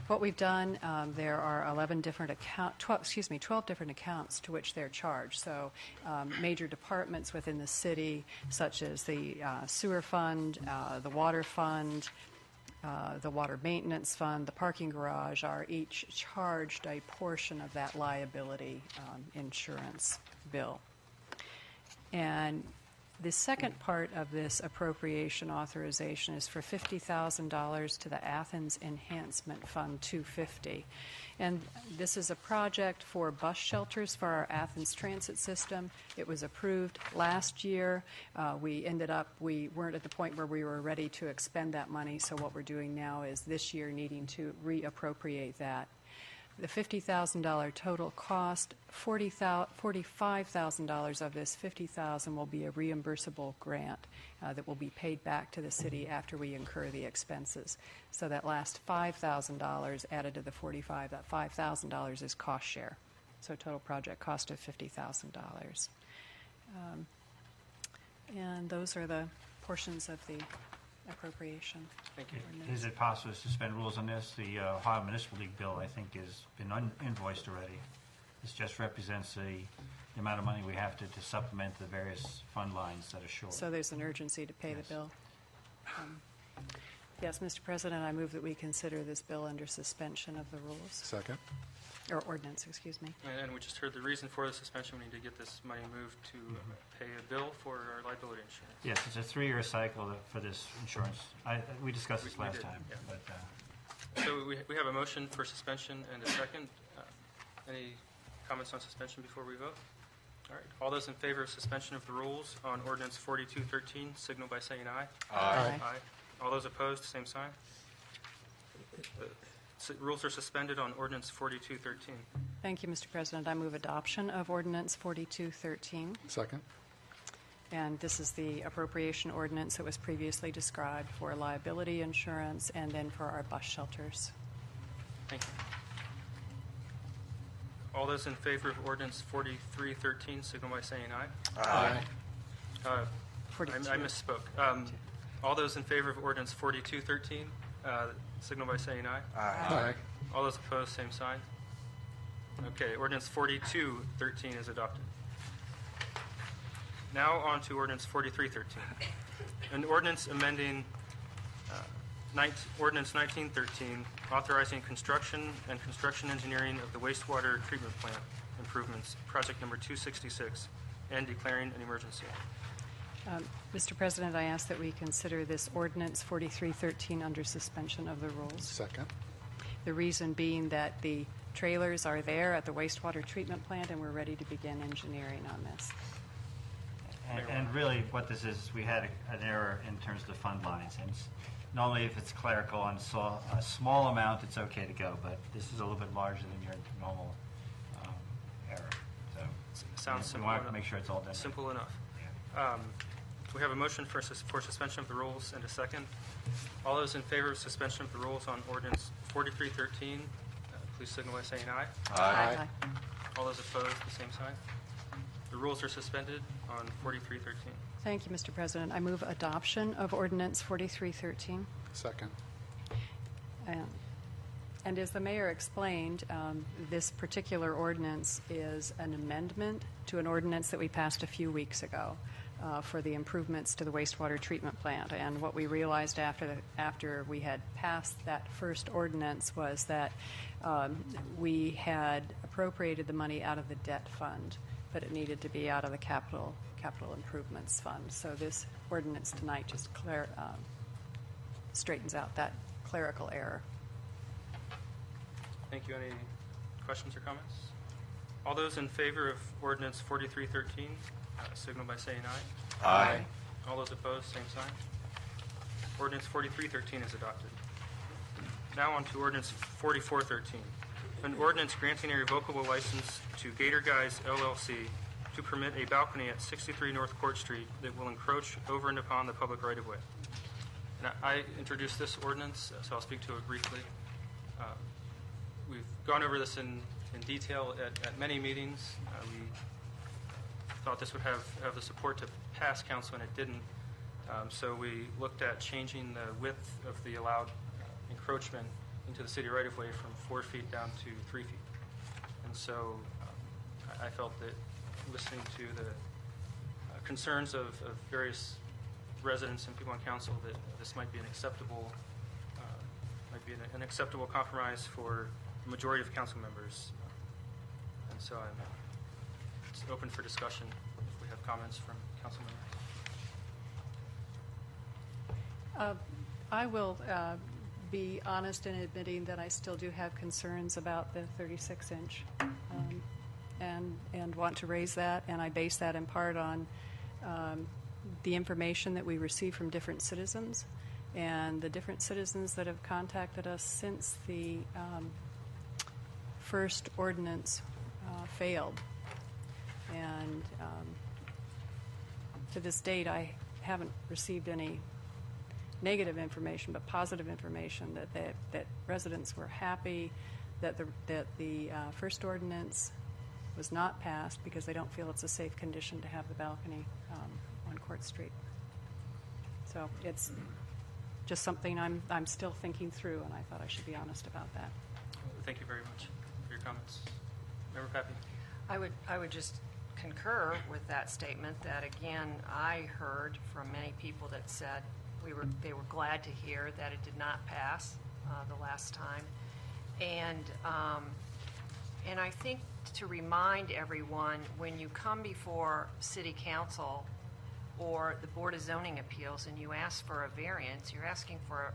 What we've done, there are 12 different accounts to which they're charged. So major departments within the city, such as the sewer fund, the water fund, the water maintenance fund, the parking garage, are each charged a portion of that liability insurance bill. And the second part of this appropriation authorization is for $50,000 to the Athens Enhancement Fund 250. And this is a project for bus shelters for our Athens transit system. It was approved last year. We weren't at the point where we were ready to expend that money, so what we're doing now is this year needing to reappropriate that. The $50,000 total cost, $45,000 of this $50,000 will be a reimbursable grant that will be paid back to the city after we incur the expenses. So that last $5,000 added to the $45,000, that $5,000 is cost share. So total project cost of $50,000. And those are the portions of the appropriation. Thank you. Is it possible to suspend rules on this? The Ohio Municipal League bill, I think, has been invoiced already. This just represents the amount of money we have to supplement the various fund lines that are short. So there's an urgency to pay the bill. Yes, Mr. President, I move that we consider this bill under suspension of the rules, Second. or ordinance, excuse me. And we just heard the reason for the suspension. We need to get this money moved to pay a bill for our liability insurance. Yes, it's a 3-year cycle for this insurance. We discussed this We last did, time. yeah. But So we have a motion for suspension and a second. Any comments on suspension before we vote? All right. All those in favor of suspension of the rules on ordinance 4213 signal by saying aye. Aye. Aye. All those opposed, same sign. Rules are suspended on ordinance 4213. Thank you, Mr. President. I move adoption of ordinance 4213. Second. And this is the appropriation ordinance that was previously described for liability insurance and then for our bus shelters. Thank you. All those in favor of ordinance 4313 signal by saying aye. Aye. 42. I misspoke. All those in favor of ordinance 4213 signal by saying aye. Aye. All those opposed, same sign. Okay, ordinance 4213 is adopted. Now on to ordinance 4313. An ordinance amending ordinance 1913, authorizing construction and construction engineering of the wastewater treatment plant improvements, project number 266, and declaring an emergency. Mr. President, I ask that we consider this ordinance 4313 under suspension of the rules. Second. The reason being that the trailers are there at the wastewater treatment plant and we're ready to begin engineering on this. And really, what this is, we had an error in terms of the fund lines. And normally, if it's clerical on a small amount, it's okay to go. But this is a little bit larger than your normal error. So Sounds we simple want to enough. make sure it's all done. Simple enough. Yeah. We have a motion for suspension of the rules and a second. All those in favor of suspension of the rules on ordinance 4313, please signal by saying aye. Aye. All those opposed, the same sign. The rules are suspended on 4313. Thank you, Mr. President. I move adoption of ordinance 4313. Second. And as the mayor explained, this particular ordinance is an amendment to an ordinance that we passed a few weeks ago for the improvements to the wastewater treatment plant. And what we realized after we had passed that first ordinance was that we had appropriated the money out of the debt fund, but it needed to be out of the capital improvements fund. So this ordinance tonight just straightens out that clerical error. Thank you. Any questions or comments? All those in favor of ordinance 4313, signal by saying aye. Aye. All those opposed, same sign. Ordinance 4313 is adopted. Now on to ordinance 4413, an ordinance granting a revocable license to Gator Guys LLC to permit a balcony at 63 North Court Street that will encroach over and upon the public right-of-way. And I introduced this ordinance, so I'll speak to it briefly. We've gone over this in detail at many meetings. We thought this would have the support to pass council, and it didn't. So we looked at changing the width of the allowed encroachment into the city right-of-way from 4 feet down to 3 feet. And so I felt that listening to the concerns of various residents and people on council, that this might be an acceptable compromise for the majority of council members. And so it's open for discussion if we have comments from council members. I will be honest in admitting that I still do have concerns about the 36-inch and want to raise that, and I base that in part on the information that we receive from different citizens and the different citizens that have contacted us since the first ordinance failed. And to this date, I haven't received any negative information, but positive information that residents were happy that the first ordinance was not passed because they don't feel it's a safe condition to have the balcony on Court Street. So it's just something I'm still thinking through, and I thought I should be honest about that. Thank you very much for your comments. Member Pappy. I would just concur with that statement that, again, I heard from many people that said, they were glad to hear that it did not pass the last time. And I think to remind everyone, when you come before City Council or the Board of Zoning Appeals and you ask for a variance, you're asking for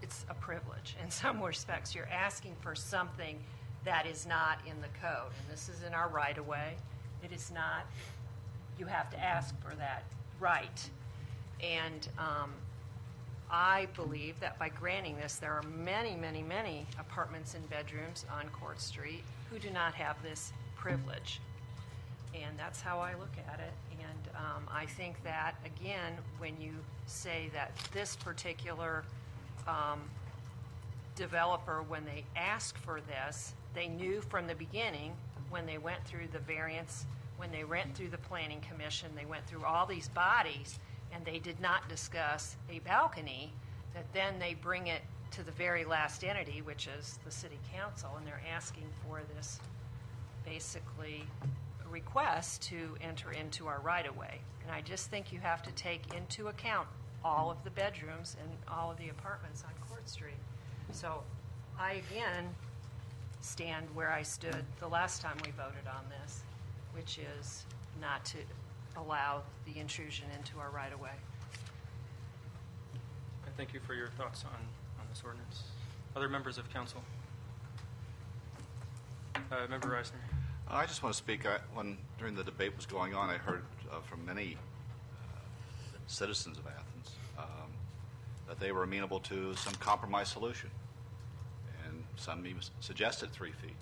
it's a privilege in some respects. You're asking for something that is not in the code. And this is in our right-of-way. It is not. You have to ask for that right. And I believe that by granting this, there are many, many, many apartments and bedrooms on Court Street who do not have this privilege. And that's how I look at it. And I think that, again, when you say that this particular developer, when they asked for this, they knew from the beginning when they went through the variance, when they went through the Planning Commission, they went through all these bodies, and they did not discuss a balcony, that then they bring it to the very last entity, which is the City Council, and they're asking for this basically request to enter into our right-of-way. And I just think you have to take into account all of the bedrooms and all of the apartments on Court Street. So I, again, stand where I stood the last time we voted on this, which is not to allow the intrusion into our right-of-way. I thank you for your thoughts on this ordinance. Other members of council? Member Reisner. I just want to speak. During the debate was going on, I heard from many citizens of Athens that they were amenable to some compromise solution, and some even suggested 3 feet.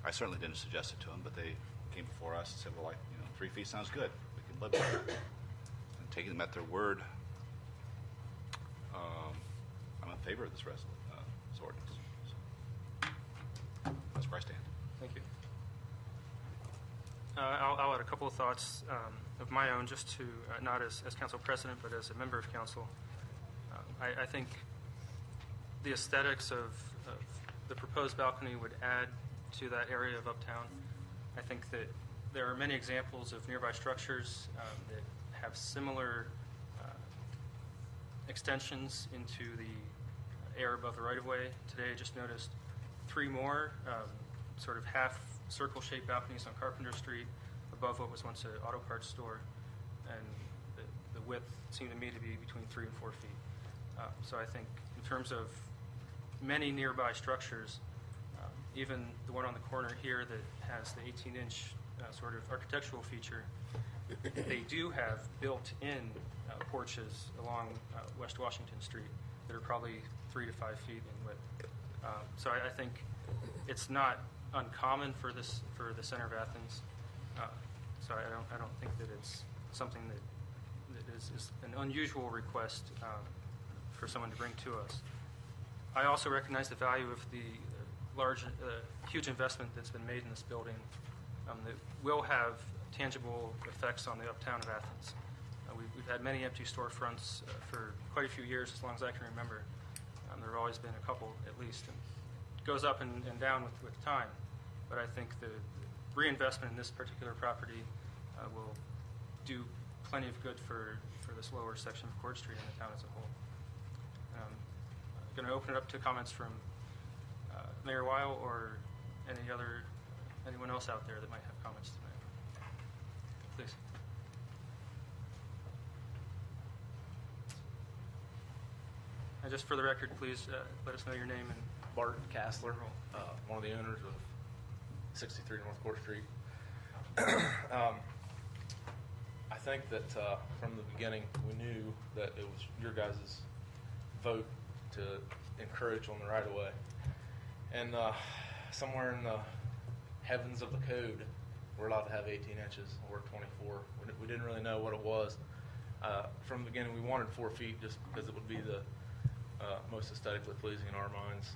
I certainly didn't suggest it to them, but they came before us and said, "Well, 3 feet sounds good. We can live with it." And taking them at their word, I'm in favor of this ordinance. So, that's where I stand. Thank you. I'll add a couple of thoughts of my own, just to, not as council president, but as a member of council. I think the aesthetics of the proposed balcony would add to that area of Uptown. I think that there are many examples of nearby structures that have similar extensions into the air above the right-of-way. Today I just noticed 3 more sort of half circle-shaped balconies on Carpenter Street above what was once an auto parts store, and the width seemed to me to be between 3 and 4 feet. So I think in terms of many nearby structures, even the one on the corner here that has the 18-inch sort of architectural feature, they do have built-in porches along West Washington Street that are probably 3 to 5 feet in width. So I think it's not uncommon for the center of Athens. So I don't think that it's something that is an unusual request for someone to bring to us. I also recognize the value of the huge investment that's been made in this building that will have tangible effects on the uptown of Athens. We've had many empty storefronts for quite a few years, as long as I can remember. There have always been a couple, at least. And it goes up and down with time. But I think the reinvestment in this particular property will do plenty of good for this lower section of Court Street and the town as a whole. I'm going to open it up to comments from Mayor Weil or anyone else out there that might have comments tonight. Please. And just for the record, please let us know your name and Bart Kassler, one of the owners of 63 North Court Street. I think that from the beginning we knew that it was your guys' vote to encourage on the right-of-way. And somewhere in the heavens of the code, we're allowed to have 18 inches or 24. We didn't really know what it was. From the beginning, we wanted 4 feet just because it would be the most aesthetically pleasing in our minds.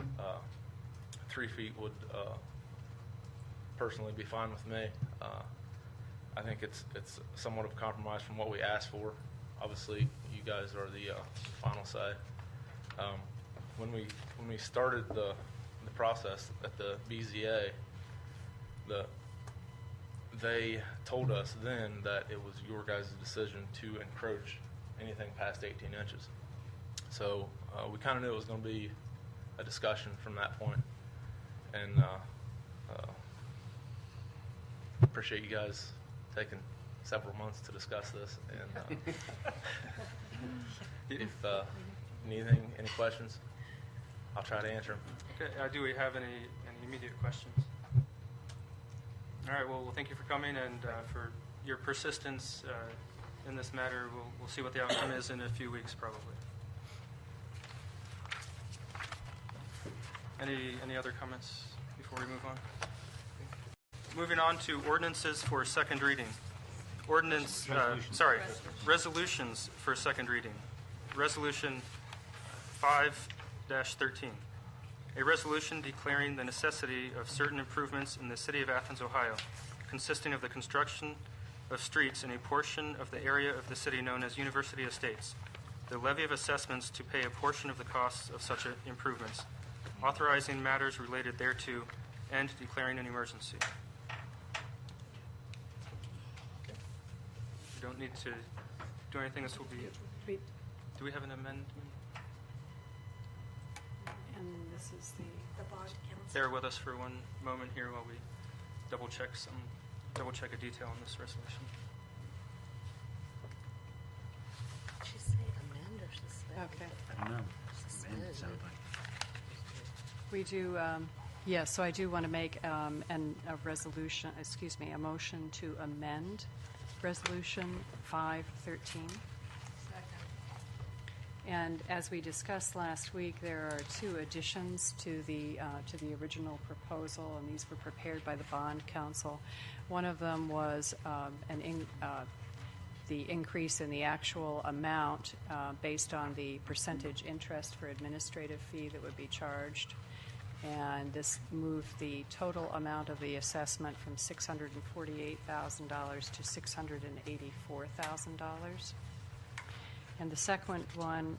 3 feet would personally be fine with me. I think it's somewhat of a compromise from what we asked for. Obviously, you guys are the final say. When we started the process at the BZA, they told us then that it was your guys' decision to encroach anything past 18 inches. So we kind of knew it was going to be a discussion from that point, and appreciate you guys taking several months to discuss this. And if anything, any questions, I'll try to answer them. Okay. Do we have any immediate questions? All right. Well, thank you for coming and for your persistence in this matter. We'll see what the outcome is in a few weeks, probably. Any other comments before we move on? Moving on to ordinances for second reading. Resolutions for second reading. Resolution 5-13. A resolution declaring the necessity of certain improvements in the city of Athens, Ohio, consisting of the construction of streets in a portion of the area of the city known as University Estates, the levy of assessments to pay a portion of the costs of such improvements, authorizing matters related thereto, and declaring an emergency. We don't need to do anything. This will be... Do we have an amendment? And this is the bond council. Bear with us for one moment here while we double check a detail on this resolution. Did she say amend or suspend? Okay. I don't know. Suspend. It sounds like. We do, yes, so I do want to make a motion to amend Resolution 513. And as we discussed last week, there are two additions to the original proposal, and these were prepared by the bond council. One of them was the increase in the actual amount based on the percentage interest for administrative fee that would be charged. And this moved the total amount of the assessment from $648,000 to $684,000. And the second one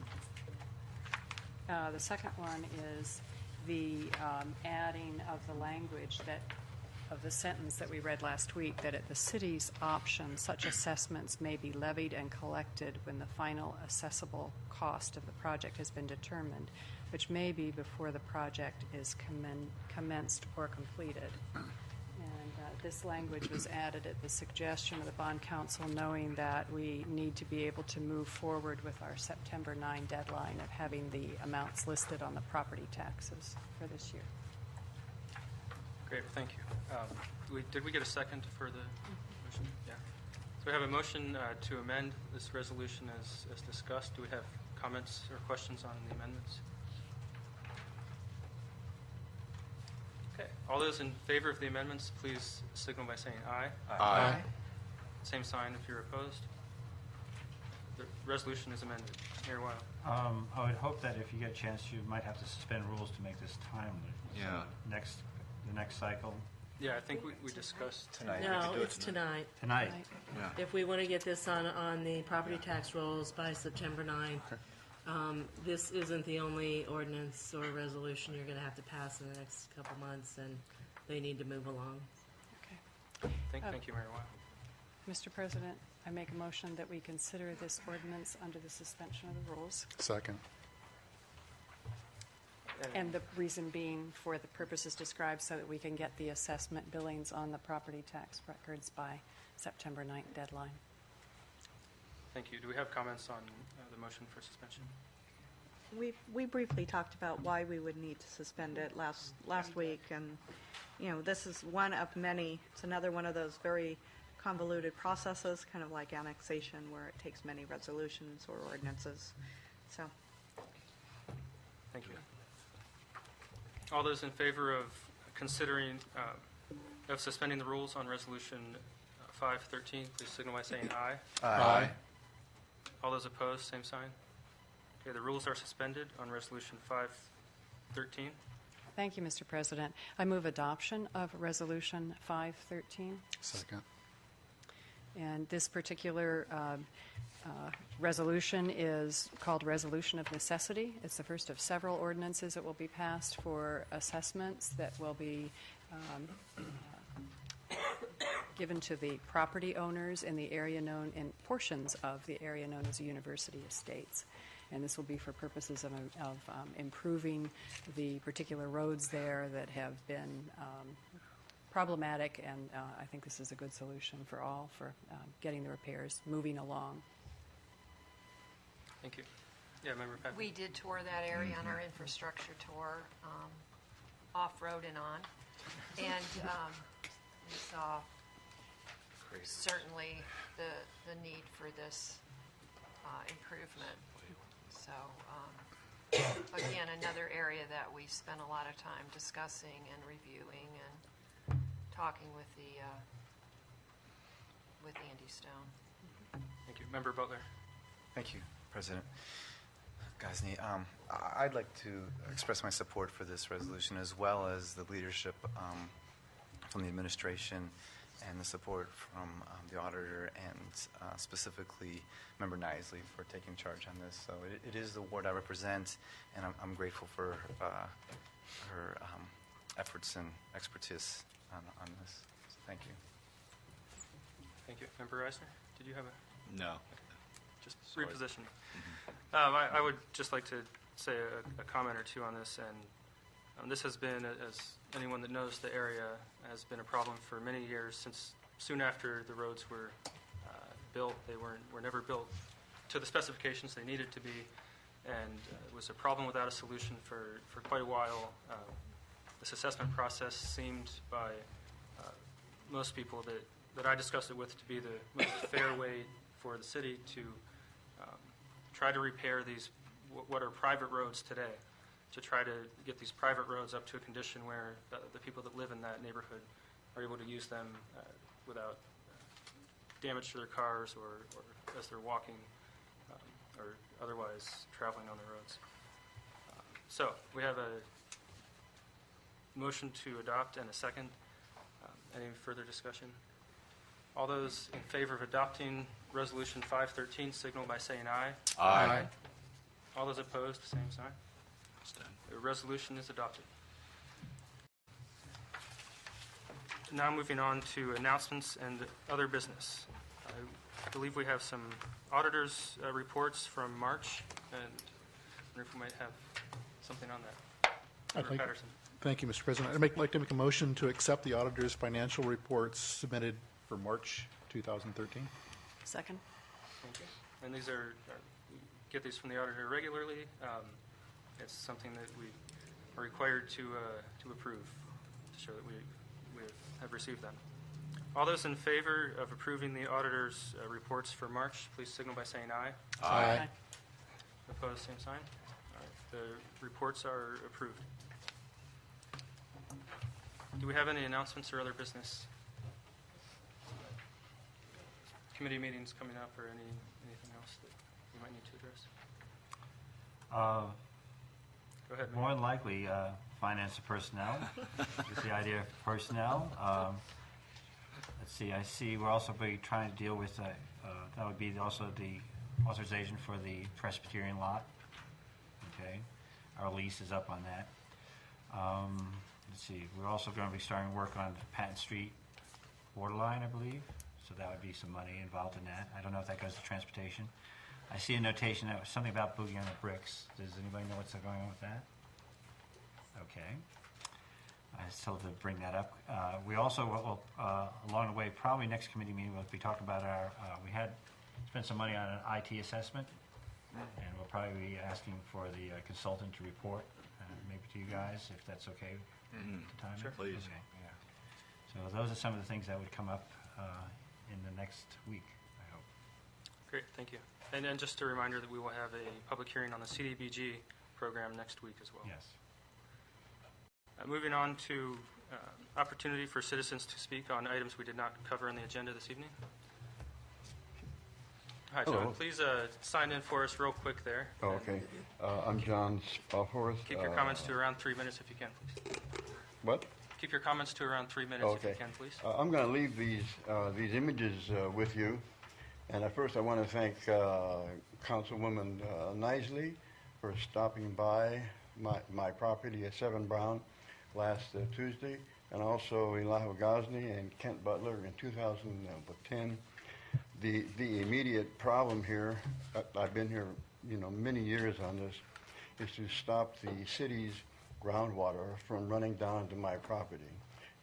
is the adding of the language of the sentence that we read last week, that at the city's option, such assessments may be levied and collected when the final assessable cost of the project has been determined, which may be before the project is commenced or completed. And this language was added at the suggestion of the bond council, knowing that we need to be able to move forward with our September 9 deadline of having the amounts listed on the property taxes for this year. Great, thank you. Did we get a second for the motion? Yeah. So we have a motion to amend this resolution as discussed. Do we have comments or questions on the amendments? Okay. All those in favor of the amendments, please signal by saying aye. Aye. Same sign if you're opposed. The resolution is amended. Mayor Weil. I would hope that if you get a chance, you might have to suspend rules to make this timely. Yeah. So the next cycle. Yeah, I think we discussed Tonight. We No, could do it it's tonight. Tonight. Yeah. If we want to get this on the property tax rolls by September 9th, this isn't the only ordinance or resolution you're going to have to pass in the next couple months, and they need to move along. Okay. Thank you, Mayor Weil. Mr. President, I make a motion that we consider this ordinance under the suspension of the rules. Second. And the reason being for the purposes described, so that we can get the assessment billings on the property tax records by September 9th deadline. Thank you. Do we have comments on the motion for suspension? We briefly talked about why we would need to suspend it last week, and this is one of many. It's another one of those very convoluted processes, kind of like annexation, where it takes many resolutions or ordinances. So, thank you. All those in favor of considering of suspending the rules on resolution 513, please signal by saying aye. Aye. All those opposed, same sign. Okay, the rules are suspended on resolution 513. Thank you, Mr. President. I move adoption of resolution 513. Second. And this particular resolution is called Resolution of Necessity. It's the first of several ordinances that will be passed for assessments that will be given to the property owners in the area known, in portions of the area known as University Estates. And this will be for purposes of improving the particular roads there that have been problematic, and I think this is a good solution for all, for getting the repairs moving along. Thank you. Yeah, Member Pat. We did tour that area on our infrastructure tour, off-road and on, and we saw certainly the need for this improvement. So, again, another area that we spent a lot of time discussing and reviewing and talking with Andy Stone. Thank you. Member Butler. Thank you, President Gosney. I'd like to express my support for this resolution, as well as the leadership from the administration and the support from the auditor, and specifically Member Nisley for taking charge on this. So it is the ward I represent, and I'm grateful for her efforts and expertise on this. So thank you. Thank you. Member Reisner, did you have a... No. Just reposition. I would just like to say a comment or two on this, and this has been, as anyone that knows the area, has been a problem for many years, since soon after the roads were built. They were never built to the specifications they needed to be, and it was a problem without a solution for quite a while. This assessment process seemed by most people that I discussed it with to be the most fair way for the city to try to repair these, what are private roads today, to try to get these private roads up to a condition where the people that live in that neighborhood are able to use them without damage to their cars or as they're walking or otherwise traveling on the roads. So we have a motion to adopt and a second. Any further discussion? All those in favor of adopting Resolution 513 signal by saying aye. Aye. All those opposed, same sign. Stand. The resolution is adopted. Now moving on to announcements and other business. I believe we have some auditors' reports from March, and I wonder if we might have something on that. Member Patterson. Thank you, Mr. President. I'd like to make a motion to accept the auditor's financial reports submitted for March 2013. Second. Thank you. And these are we get these from the auditor regularly. It's something that we are required to approve to show that we have received them. All those in favor of approving the auditor's reports for March, please signal by saying aye. Aye. Opposed, same sign. All right. The reports are approved. Do we have any announcements or other business? Committee meetings coming up, or anything else that we might need to address? Go ahead. More than likely, finance and personnel. Is the idea of personnel. Let's see. I see we're also be trying to deal with that would be also the authorization for the Presbyterian lot. Okay, our lease is up on that. Let's see. We're also going to be starting work on Patton Street borderline, I believe. So that would be some money involved in that. I don't know if that goes to transportation. I see a notation that was something about boogie on the bricks. Does anybody know what's going on with that? Okay. I still have to bring that up. We also will, along the way, probably next committee meeting, we'll be talking about we had spent some money on an IT assessment, and we'll probably be asking for the consultant to report, maybe to you guys, if that's okay. Time. Sure. Please. Okay. Yeah. So those are some of the things that would come up in the next week, I hope. Great, thank you. And then just a reminder that we will have a public hearing on the CDBG program next week as well. Yes. Moving on to opportunity for citizens to speak on items we did not cover on the agenda this evening. Hi, John. Hello. Please sign in for us real quick there. Oh, okay. I'm John Spalforth. Keep your comments to around 3 minutes if you can, please. What? Keep your comments to around 3 minutes if you can, please. I'm going to leave these images with you. And first I want to thank Councilwoman Nisley for stopping by my property at 7 Brown last Tuesday. and also Elihu Gosney and Kent Butler in 2010. The immediate problem here, I've been here, many years on this, is to stop the city's groundwater from running down to my property.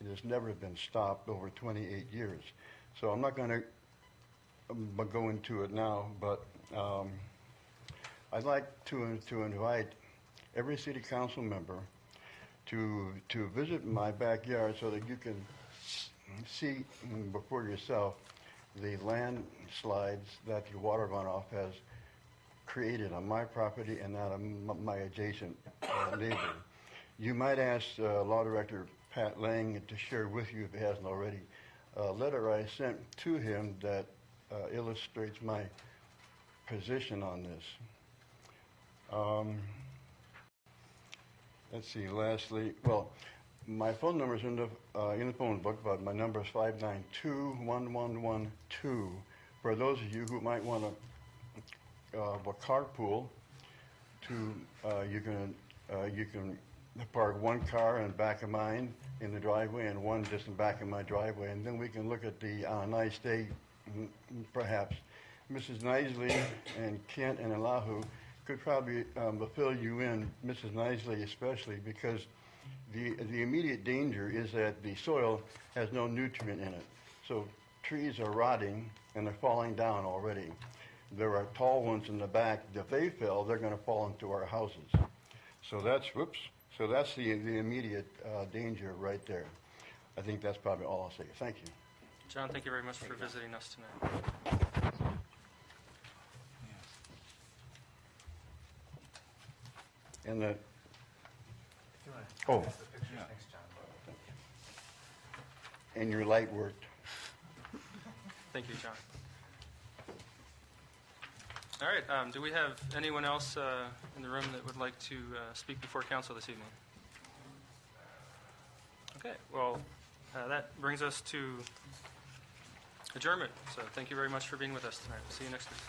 It has never been stopped over 28 years. So I'm not going to go into it now, but I'd like to invite every city council member to visit my backyard so that you can see before yourself the landslides that the water runoff has created on my property and that of my adjacent neighbor. You might ask Law Director Pat Lang to share with you, if he hasn't already, a letter I sent to him that illustrates my position on this. Let's see, lastly, well, my phone number is in the phone book, but my number is 592-1112. For those of you who might want a carpool, you can park one car in back of mine in the driveway and one just in back of my driveway, and then we can look at on a nice day, perhaps. Mrs. Nisley and Kent and Elihu could probably fill you in, Mrs. Nisley especially, because the immediate danger is that the soil has no nutrient in it. So trees are rotting and they're falling down already. There are tall ones in the back. If they fell, they're going to fall into our houses. So that's the immediate danger right there. I think that's probably all I'll say. Thank you. John, thank you very much for visiting us tonight. And that. Oh. And your light worked. Thank you, John. All right, do we have anyone else in the room that would like to speak before council this evening? Okay, well, that brings us to adjournment. So thank you very much for being with us tonight. We'll see you next week.